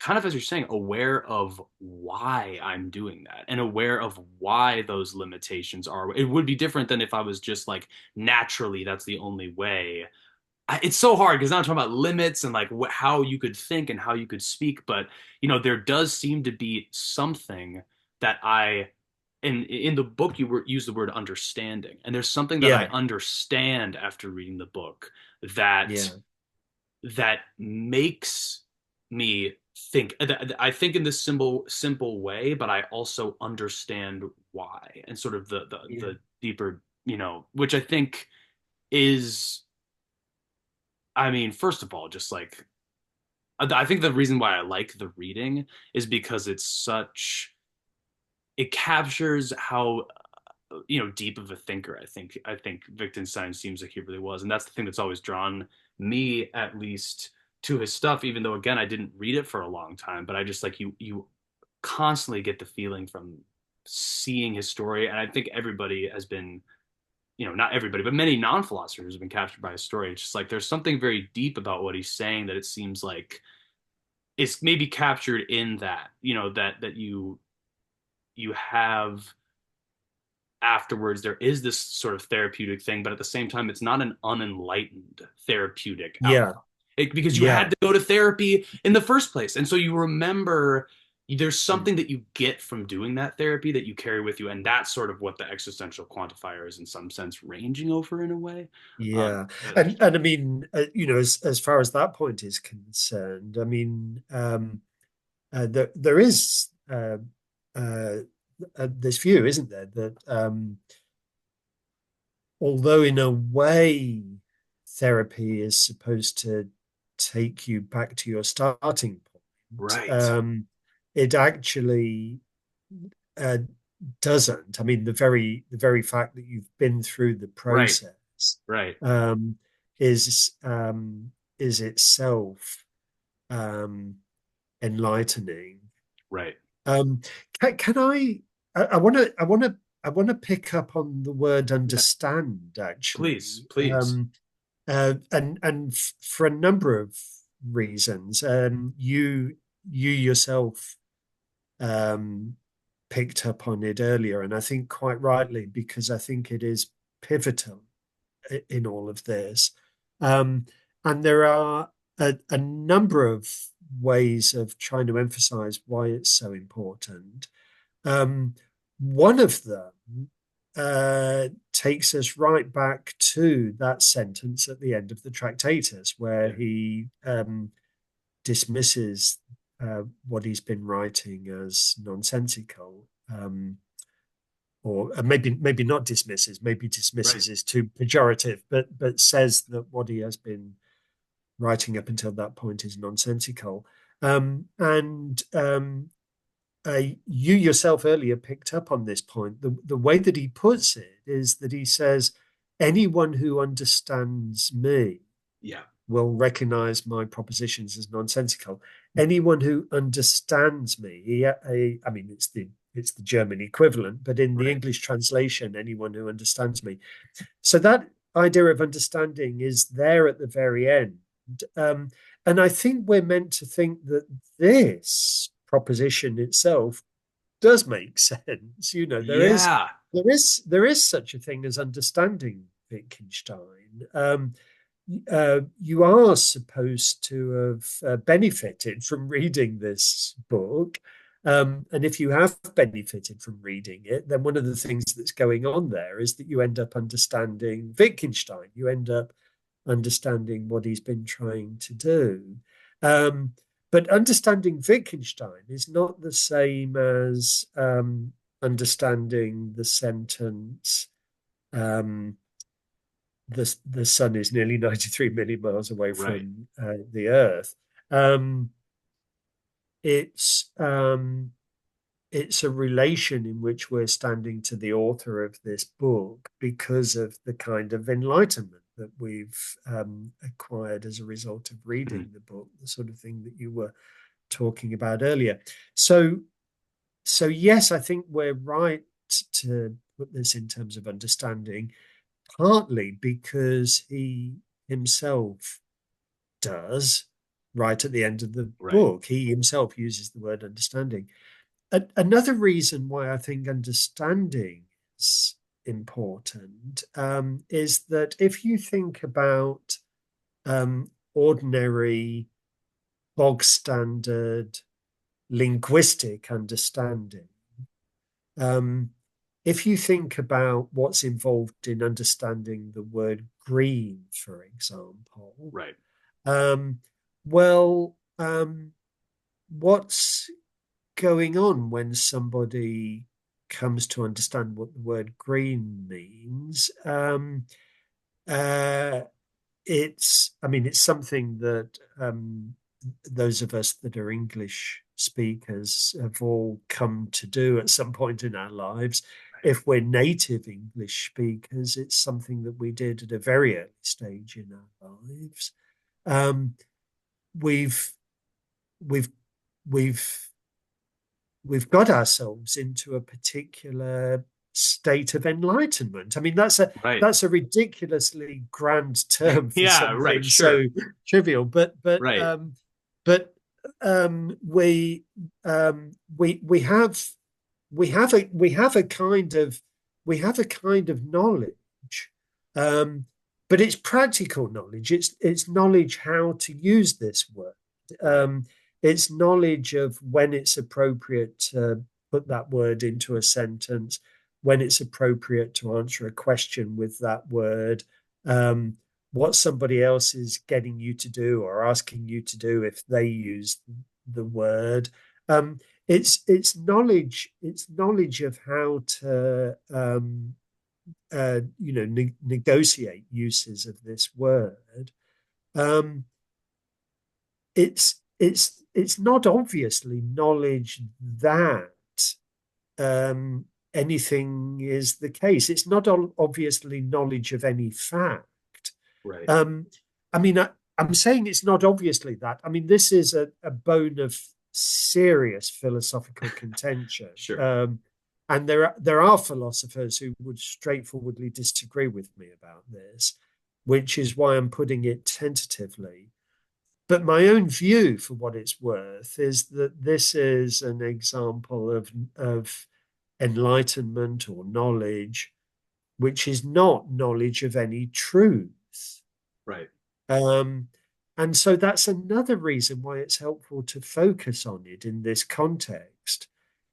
kind of, as you're saying, aware of why I'm doing that and aware of why those limitations are. It would be different than if I was just like naturally that's the only way. It's so hard because now I'm talking about limits and like how you could think and how you could speak, but there does seem to be something that in the book you use the word understanding, and there's something that I Yeah. understand after reading the book that Yeah. that makes me think. I think in this simple way, but I also understand why and sort of Yeah. the deeper, which I think is, I mean, first of all, just like I think the reason why I like the reading is because it captures how deep of a thinker I think Wittgenstein seems like he really was, and that's the thing that's always drawn me, at least, to his stuff. Even though again I didn't read it for a long time, but I just like you constantly get the feeling from seeing his story, and I think everybody has been, not everybody, but many non-philosophers have been captured by his story. It's just like there's something very deep about what he's saying that it seems like it's maybe captured in that, that you have afterwards. There is this sort of therapeutic thing, but at the same time, it's not an unenlightened therapeutic Yeah. outcome. Because you Yeah. had to go to therapy in the first place. And so you remember there's Mm. something that you get from doing that therapy that you carry with you. And that's sort of what the existential quantifier is in some sense ranging over in a way. Yeah. That's just, And I mean, as far as that point is concerned, I mean, there is uh, this view, isn't there, that although in a way therapy is supposed to take you back to your starting point, right, it actually uh, doesn't. I mean, the very fact that you've been through the right, process right, um, is is itself um, enlightening. right. Um, can I? I want to. I want to. I want to pick up on the word Yeah, understand, please, actually, please. and for a number of reasons. You yourself um, picked up on it earlier, and I think quite rightly, because I think it is pivotal in all of this. Um, and there are a number of ways of trying to emphasize why it's so important. Um, One of them takes us right back to that sentence at the end of the Tractatus, where Yeah, he dismisses what he's been writing as nonsensical, or maybe not dismisses. Maybe right, dismisses is too pejorative, but says that what he has been writing up until that point is nonsensical. And You yourself earlier picked up on this point. The way that he puts it is that he says, anyone who understands me yeah, will recognize my propositions as nonsensical. Anyone who understands me, I mean, it's the German equivalent, but in the right, English translation, anyone who understands me. So that idea of understanding is there at the very end. Um, and I think we're meant to think that this proposition itself does make sense. yeah, There is such a thing as understanding Wittgenstein. You are supposed to have benefited from reading this book. And if you have benefited from reading it, then one of the things that's going on there is that you end up understanding Wittgenstein. You end up understanding what he's been trying to do. Um, but understanding Wittgenstein is not the same as understanding the sentence, um, the sun is nearly 93 million miles away Right. from the Earth. Um, it's um, it's a relation in which we're standing to the author of this book because of the kind of enlightenment that we've acquired as a result of Mhm. reading the book, the sort of thing that you were talking about earlier. So, so yes, I think we're right to put this in terms of understanding, partly because he himself does right at the end of the Right. book. He himself uses the word understanding. Another reason why I think understanding is important is that if you think about ordinary, bog standard linguistic understanding, um, if you think about what's involved in understanding the word green, for example, Right. um, well, what's going on when somebody comes to understand what the word green means? Uh, I mean, it's something that those of us that are English speakers have all come to do at some point in our lives. If we're native English speakers, it's something that we did at a very early stage in our lives. Um, we've we've we've we've got ourselves into a particular state of enlightenment. I mean, Right. that's a ridiculously grand term for Yeah. Right. something so Sure. trivial, Right. but we have we have a kind of knowledge, um, but it's practical knowledge. It's knowledge how to use this word. Right. Um, it's knowledge of when it's appropriate to put that word into a sentence, when it's appropriate to answer a question with that word, um, what somebody else is getting you to do or asking you to do if they use the word. Um, it's knowledge of how to negotiate uses of this word. Um, it's not obviously knowledge that um, anything is the case. It's not obviously knowledge of any fact. Right. Um, I mean, I'm saying it's not obviously that. I mean, this is a bone of serious philosophical contention. Sure. And there are philosophers who would straightforwardly disagree with me about this, which is why I'm putting it tentatively. But my own view, for what it's worth, is that this is an example of enlightenment or knowledge, which is not knowledge of any truth. Right. Um, and so that's another reason why it's helpful to focus on it in this context,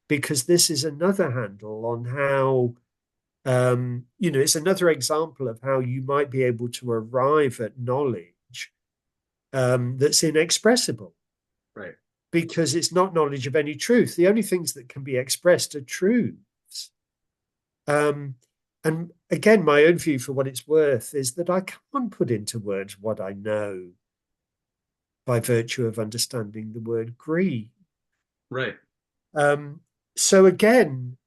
because this is another handle on how, it's another example of how you might be able to arrive at knowledge that's inexpressible Right. because it's not knowledge of any truth. The only things that can be expressed are truths. Um, and again, my own view for what it's worth is that I can't put into words what I know by virtue of understanding the word greed. Right. Um, so again,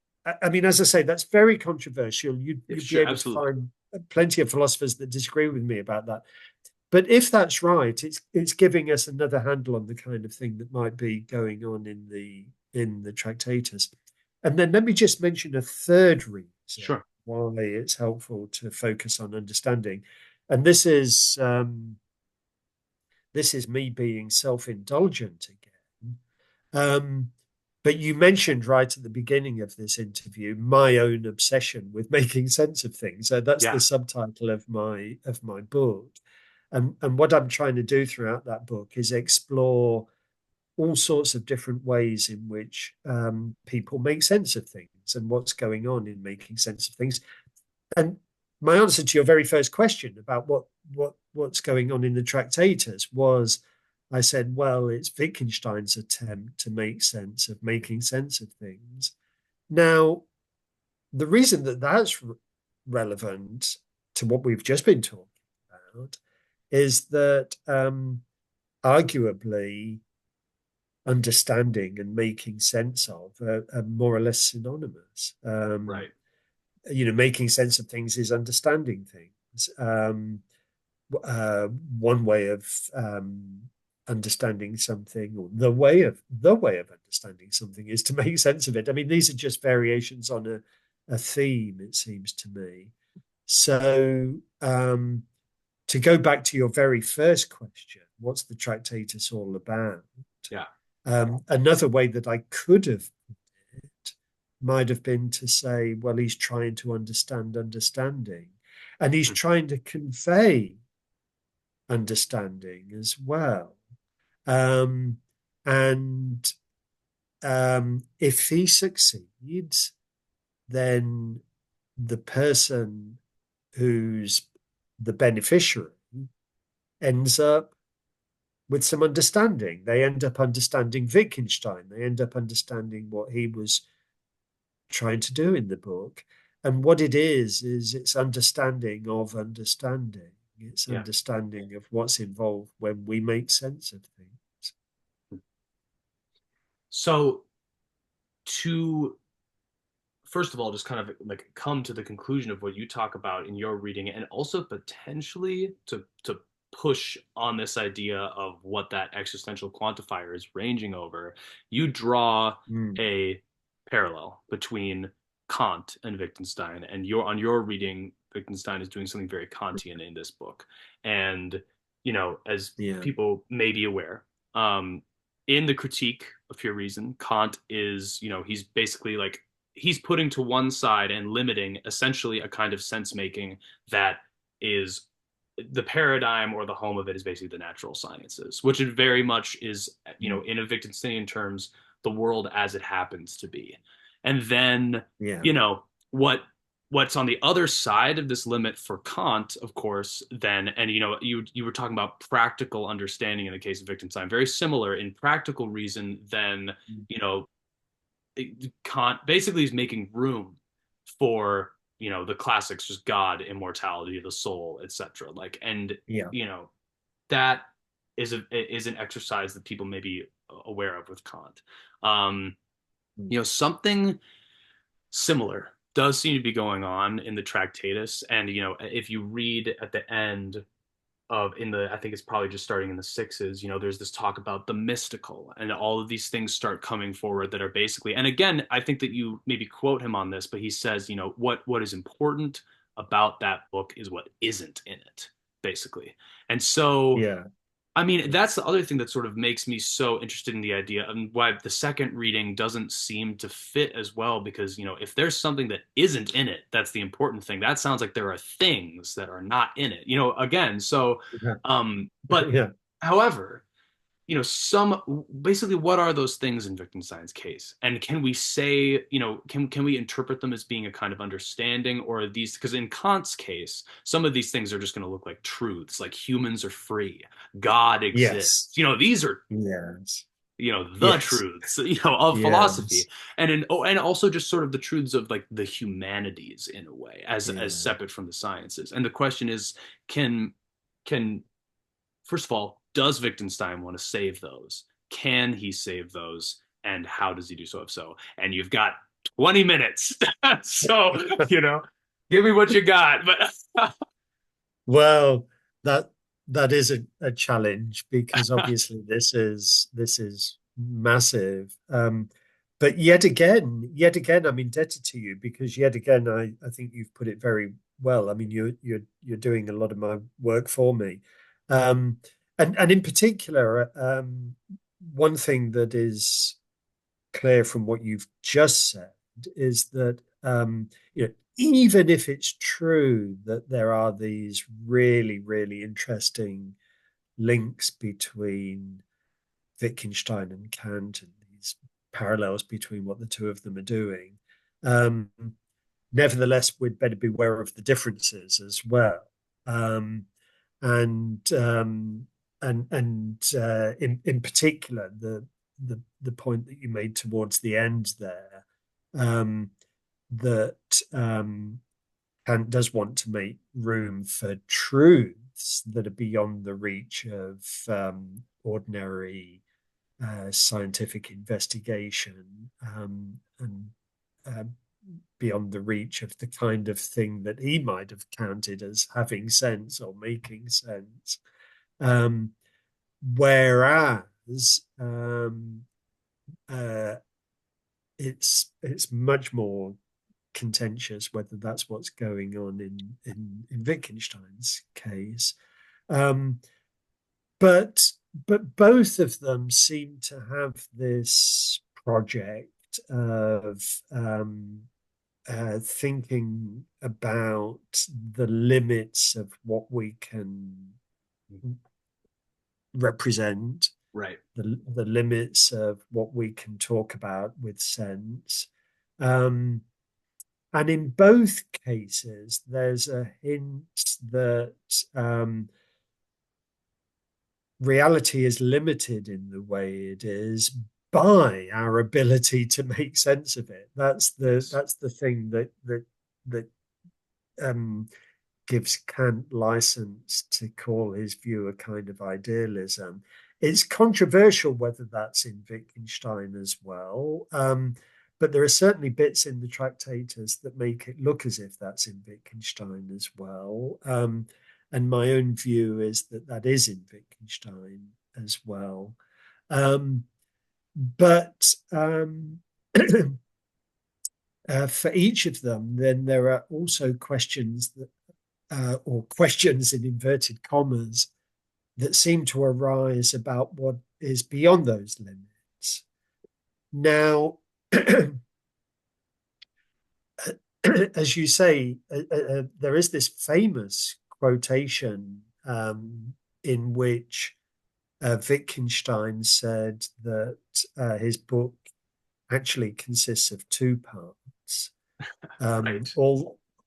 I mean, as I say, that's very controversial. Yeah, You'd be sure. able to Absolutely. find plenty of philosophers that disagree with me about that. But if that's right, it's giving us another handle on the kind of thing that might be going on in the Tractatus. And then let me just mention a third reason Sure. why it's helpful to focus on understanding, and this is me being self-indulgent again. Um, but you mentioned right at the beginning of this interview my own obsession with making sense of things. So that's the Yeah. subtitle of my book. And what I'm trying to do throughout that book is explore all sorts of different ways in which people make sense of things and what's going on in making sense of things. And my answer to your very first question about what's going on in the Tractatus was I said, well, it's Wittgenstein's attempt to make sense of making sense of things. Now, the reason that that's relevant to what we've just been talking about is that arguably understanding and making sense of are more or less synonymous. Right. Making sense of things is understanding things. One way of understanding something, or the way of understanding something, is to make sense of it. I mean, these are just variations on a theme, it seems to me. So, to go back to your very first question, what's the Tractatus all about? Yeah. Another way that I could have put it might have been to say, well, he's trying to understand understanding, and he's Mm. trying to convey understanding as well. Um, and if he succeeds, then the person who's the beneficiary ends up with some understanding. They end up understanding Wittgenstein. They end up understanding what he was trying to do in the book. And what it is it's understanding of understanding. It's Yeah. understanding of what's involved when we make sense of things. So to first of all, just kind of like come to the conclusion of what you talk about in your reading, and also potentially to push on this idea of what that existential quantifier is ranging over, you draw Mm. a parallel between Kant and Wittgenstein, and on your reading, Wittgenstein is doing something very Kantian in this book, and as Yeah. people may be aware, um, in the critique of pure reason, Kant is, he's basically like he's putting to one side and limiting essentially a kind of sense making that is the paradigm or the home of it is basically the natural sciences, which it very much is, in a Wittgensteinian terms, the world as it happens to be. And then, Yeah. you know, what what's on the other side of this limit for Kant, of course, then, and you were talking about practical understanding in the case of Wittgenstein, very similar in practical reason than, you know, Kant basically is making room for the classics, just God, immortality, the soul, etc. Like, and Yeah. you know that is an exercise that people may be aware of with Kant. Um, something similar does seem to be going on in the Tractatus, and if you read at the end of in the I think it's probably just starting in the sixes, there's this talk about the mystical and all of these things start coming forward that are basically, and again, I think that you maybe quote him on this, but he says, what is important about that book is what isn't in it, basically. And so Yeah. I mean, Yeah. that's the other thing that sort of makes me so interested in the idea and why the second reading doesn't seem to fit as well. Because, if there's something that isn't in it, that's the important thing. That sounds like there are things that are not in it, again. So, Yeah. but Yeah. however, some basically what are those things in Wittgenstein's case, and can we say, can we interpret them as being a kind of understanding, or are these, because in Kant's case some of these things are just going to look like truths, like humans are free, God Yes. exists, these are Yes. the Yes. truths of philosophy, Yes. and also just sort of the truths of like the humanities in a way, as Yeah. separate from the sciences. And the question is, can first of all, does Wittgenstein want to save those? Can he save those? And how does he do so, if so? And you've got 20 minutes. So, give me what you got. But Well, that that is a challenge because obviously this is massive. But yet again, I'm indebted to you because yet again, I think you've put it very well. I mean, you're doing a lot of my work for me. Um, and in particular, one thing that is clear from what you've just said is that even if it's true that there are these really, really interesting links between Wittgenstein and Kant and these parallels between what the two of them are doing, um, nevertheless, we'd better be aware of the differences as well. Um, and in particular the point that you made towards the end there, that Kant does want to make room for truths that are beyond the reach of ordinary scientific investigation, and uh, beyond the reach of the kind of thing that he might have counted as having sense or making sense. Um, whereas uh, it's much more contentious whether that's what's going on in Wittgenstein's case. Um, but but both of them seem to have this project of thinking about the limits of what we can represent, Right. the limits of what we can talk about with sense. Um, and in both cases, there's a hint that reality is limited in the way it is by our ability to make sense of it. Yes. That's the thing that um, gives Kant license to call his view a kind of idealism. It's controversial whether that's in Wittgenstein as well, but there are certainly bits in the Tractatus that make it look as if that's in Wittgenstein as well. And my own view is that that is in Wittgenstein as well. Um, but for each of them, then there are also questions that or questions in inverted commas that seem to arise about what is beyond those limits. Now, as you say, there is this famous quotation in which Wittgenstein said that his book actually consists of two parts. Right.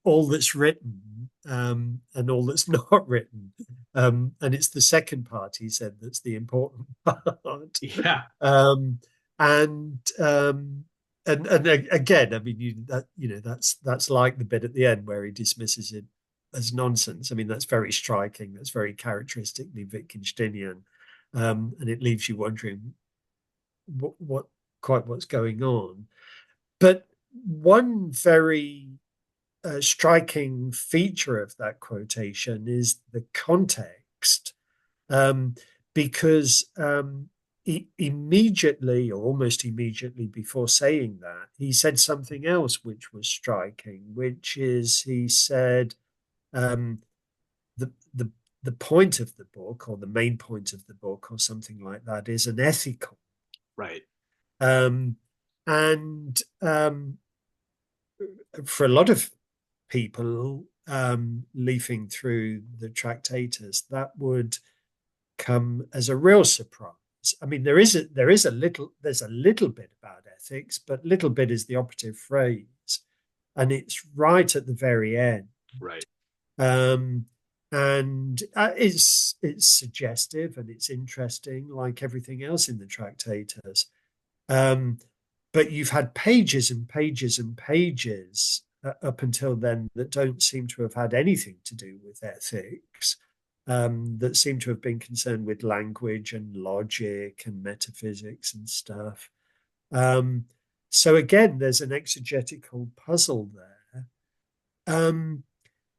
All that's written and all that's not written, and it's the second part he said that's the important part. Yeah. um, and and again, I mean, that's like the bit at the end where he dismisses it as nonsense. I mean, that's very striking. That's very characteristically Wittgensteinian, and it leaves you wondering what quite what's going on. But one very striking feature of that quotation is the context, um, because immediately or almost immediately before saying that, he said something else which was striking, which is he said um, the, the, the point of the book or the main point of the book or something like that is an ethical. Right. Um, and For a lot of people leafing through the Tractatus, that would come as a real surprise. I mean, there's a little bit about ethics, but little bit is the operative phrase, and it's right at the very end. Right. Um, and it's suggestive and it's interesting, like everything else in the Tractatus. Um, but you've had pages and pages and pages up until then that don't seem to have had anything to do with ethics, that seem to have been concerned with language and logic and metaphysics and stuff. Um, so again, there's an exegetical puzzle there.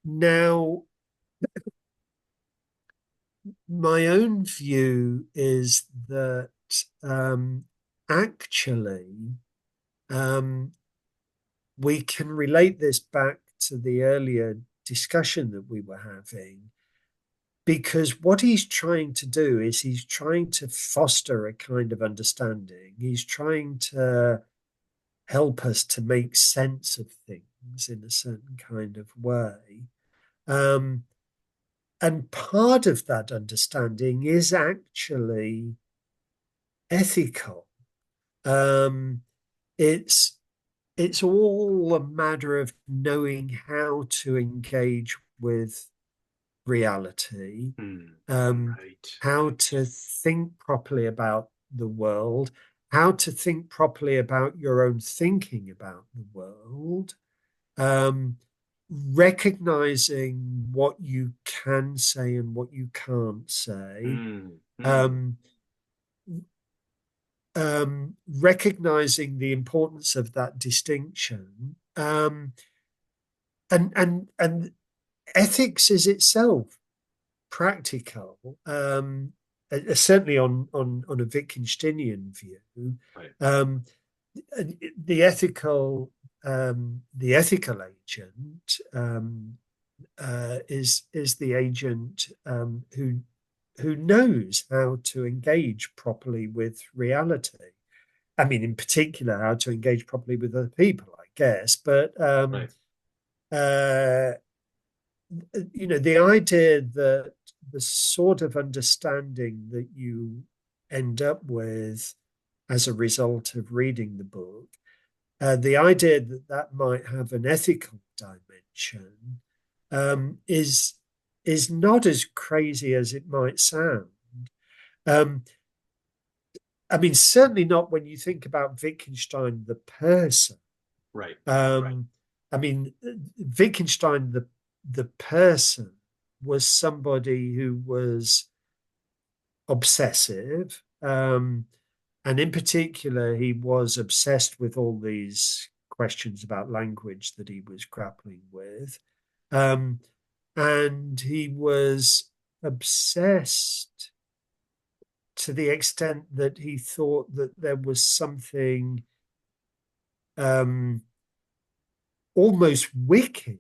Now, my own view is that actually um, we can relate this back to the earlier discussion that we were having, because what he's trying to do is he's trying to foster a kind of understanding. He's trying to help us to make sense of things in a certain kind of way. Um, and part of that understanding is actually ethical. Um, it's it's all a matter of knowing how to engage with reality, Hmm. um, Right. how to think properly about the world, how to think properly about your own thinking about the world, um, recognizing what you can say and what you can't say, Hmm. Hmm. um, recognizing the importance of that distinction, and ethics is itself practical, certainly on a Wittgensteinian view. Right. Um, the ethical the ethical agent is the agent who knows how to engage properly with reality. I mean, in particular, how to engage properly with other people, I guess. But Right. uh, the idea that the sort of understanding that you end up with as a result of reading the book, the idea that that might have an ethical dimension, is not as crazy as it might sound. Um, I mean, certainly not when you think about Wittgenstein the person. Right. I mean, Wittgenstein the person was somebody who was obsessive, and in particular, he was obsessed with all these questions about language that he was grappling with, um, and he was obsessed to the extent that he thought that there was something um, almost wicked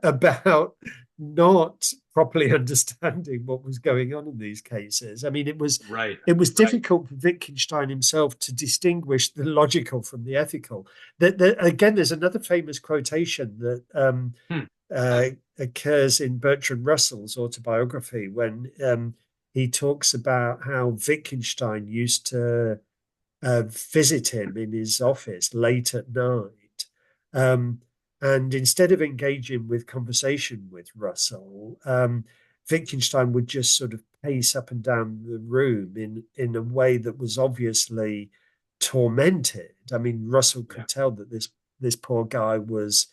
about not properly understanding what was going on in these cases. I mean, Right. it was difficult for Wittgenstein himself to distinguish the logical from the ethical. Again, there's another famous quotation that Hmm. uh, occurs in Bertrand Russell's autobiography when he talks about how Wittgenstein used to visit him in his office late at night. Um, and instead of engaging with conversation with Russell, Wittgenstein would just sort of pace up and down the room in a way that was obviously tormented. I mean, Russell Yeah. could tell that this poor guy was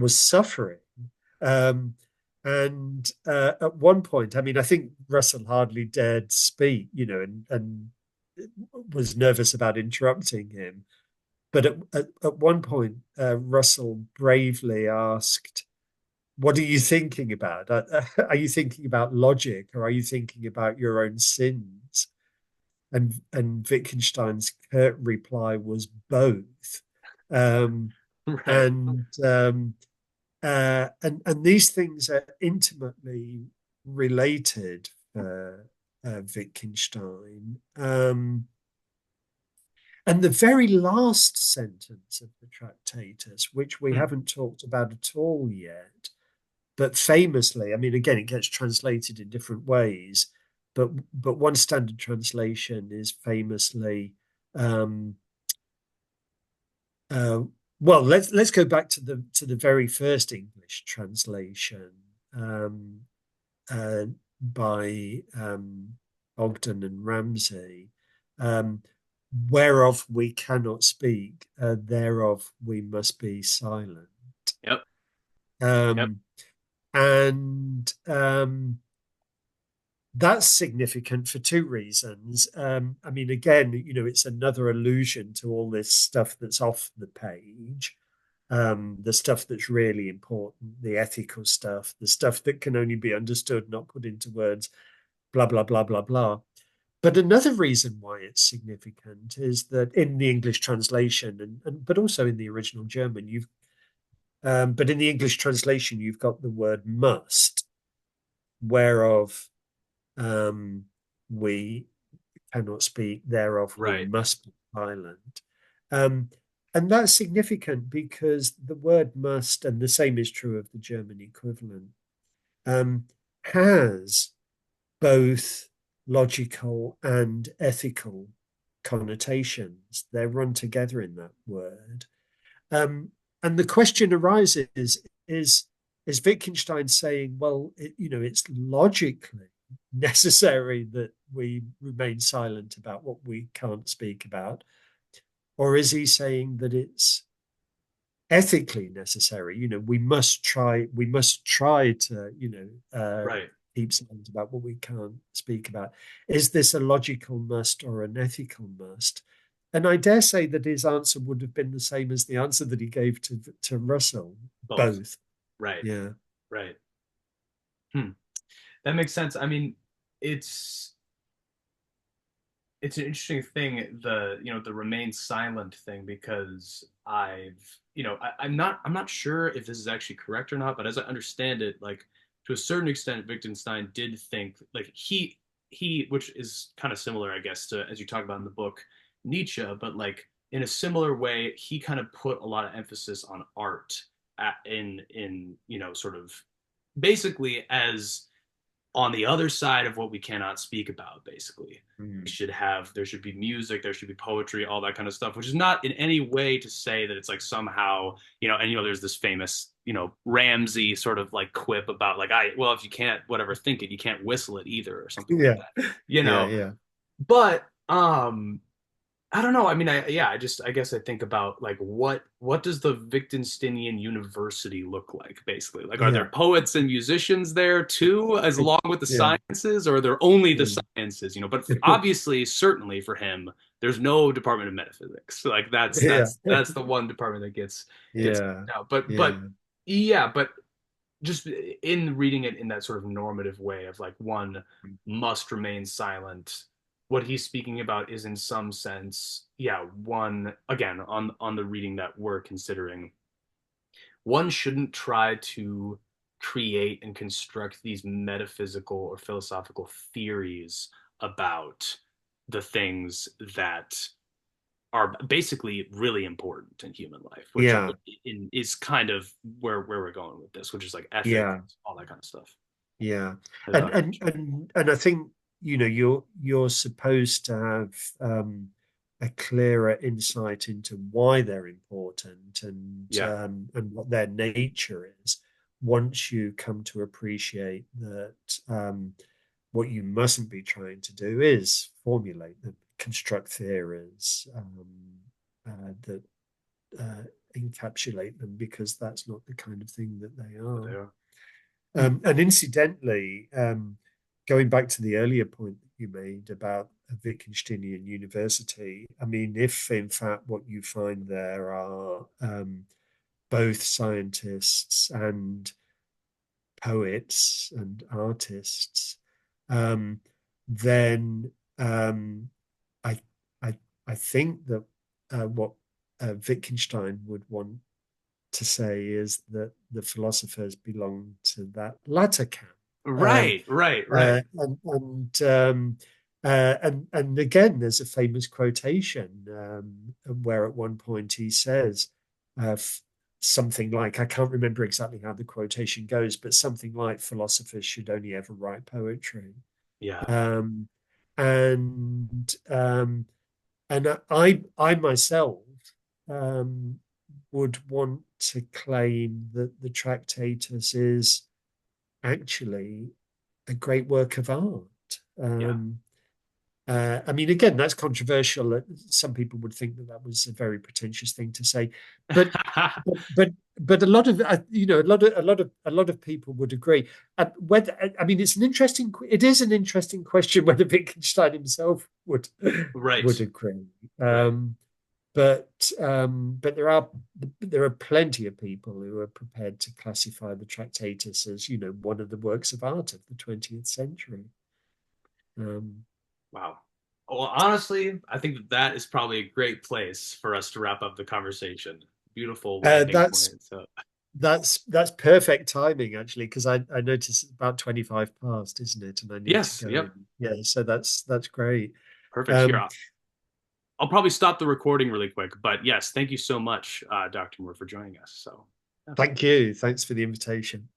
suffering. Um, and at one point, I mean, I think Russell hardly dared speak, and was nervous about interrupting him. But at one point, Russell bravely asked, "What are you thinking about? Are you thinking about logic, or are you thinking about your own sins?" And Wittgenstein's curt reply was both. Um, Right. and these things are intimately related for Wittgenstein. And the very last sentence of the Tractatus, which we Hmm. haven't talked about at all yet, but famously, I mean, again, it gets translated in different ways, but one standard translation is famously, um, uh, well, let's go back to the very first English translation, um, uh, by Ogden and Ramsay, um, whereof we cannot speak, thereof we must be silent. Yep. Yep. Um, and that's significant for two reasons. I mean, again, it's another allusion to all this stuff that's off the page, the stuff that's really important, the ethical stuff, the stuff that can only be understood, not put into words, blah, blah, blah, blah, blah. But another reason why it's significant is that in the English translation, but also in the original German, but in the English translation, you've got the word must, whereof um, we cannot speak, thereof we Right. must be silent. Um, and that's significant because the word must, and the same is true of the German equivalent, um, has both logical and ethical connotations. They're run together in that word. Um, and the question arises is is Wittgenstein saying, well, it's logically necessary that we remain silent about what we can't speak about? Or is he saying that it's ethically necessary? We must try to, Right. keep silent about what we can't speak about. Is this a logical must or an ethical must? And I dare say that his answer would have been the same as the answer that he gave to Russell. Both. Both. Right. Yeah. Right. Hmm. That makes sense. I mean, it's it's an interesting thing, the remain silent thing, because I'm not sure if this is actually correct or not, but as I understand it, like to a certain extent, Wittgenstein did think like he which is kind of similar, I guess, to as you talk about in the book Nietzsche, but like in a similar way, he kind of put a lot of emphasis on art in sort of basically as on the other side of what we cannot speak about, basically. Mm. There should be music, there should be poetry, all that kind of stuff, which is not in any way to say that it's like somehow, there's this famous, Ramsey sort of like quip about like, well, if you can't whatever think it, you can't whistle it either, or something like Yeah. that, you Yeah. know. Yeah. But I don't know. I mean, I guess I think about like what does the Wittgensteinian University look like, basically? Like, are there Yeah. poets and musicians there too, as along with the Yeah. sciences, or are there only the Yeah. sciences? But obviously, certainly for him, there's no department of metaphysics. Like that's Yeah. that's that's the one department that gets Yeah. out. But Yeah. yeah, but just in reading it in that sort of normative way of like one must remain silent, what he's speaking about is in some sense, yeah, one again on the reading that we're considering, one shouldn't try to create and construct these metaphysical or philosophical theories about the things that are basically really important in human life, which Yeah. is kind of where we're going with this, which is like ethics, Yeah. all that kind of stuff. Yeah. There's And not and and and I think, you're supposed to have a clearer insight into why they're important yeah, and what their nature is once you come to appreciate that what you mustn't be trying to do is formulate them, construct theories that encapsulate them, because that's not the kind of thing that they but are. they are. Hmm. And incidentally, going back to the earlier point that you made about a Wittgensteinian university, I mean, if in fact what you find there are both scientists and poets and artists, um, then I, I I think that what Wittgenstein would want to say is that the philosophers belong to that latter camp. Right, right, right. And again, there's a famous quotation where at one point he says uh, something like, I can't remember exactly how the quotation goes, but something like philosophers should only ever write poetry. Yeah, Um, and um, and I myself um, would want to claim that the Tractatus is actually a great work of art. yeah. I mean, again, that's controversial. Some people would think that that was a very pretentious thing to say, but but but a lot of a lot of people would agree. Whether I mean, it is an interesting question whether Wittgenstein himself would Right, agree. right. But there are plenty of people who are prepared to classify the Tractatus as one of the works of art of the 20th century. Um, Wow. Well, honestly, I think that is probably a great place for us to wrap up the conversation. Beautiful uh, landing that's point. So, that's perfect timing, actually, because I noticed it's about 25 past, isn't it? And I need to yes, go yep, in. Yeah, so that's great. perfect. Here, Um, I'll probably stop the recording really quick, but yes, thank you so much, Dr. Moore, for joining us. So, yeah. Thank you. Thanks for the invitation.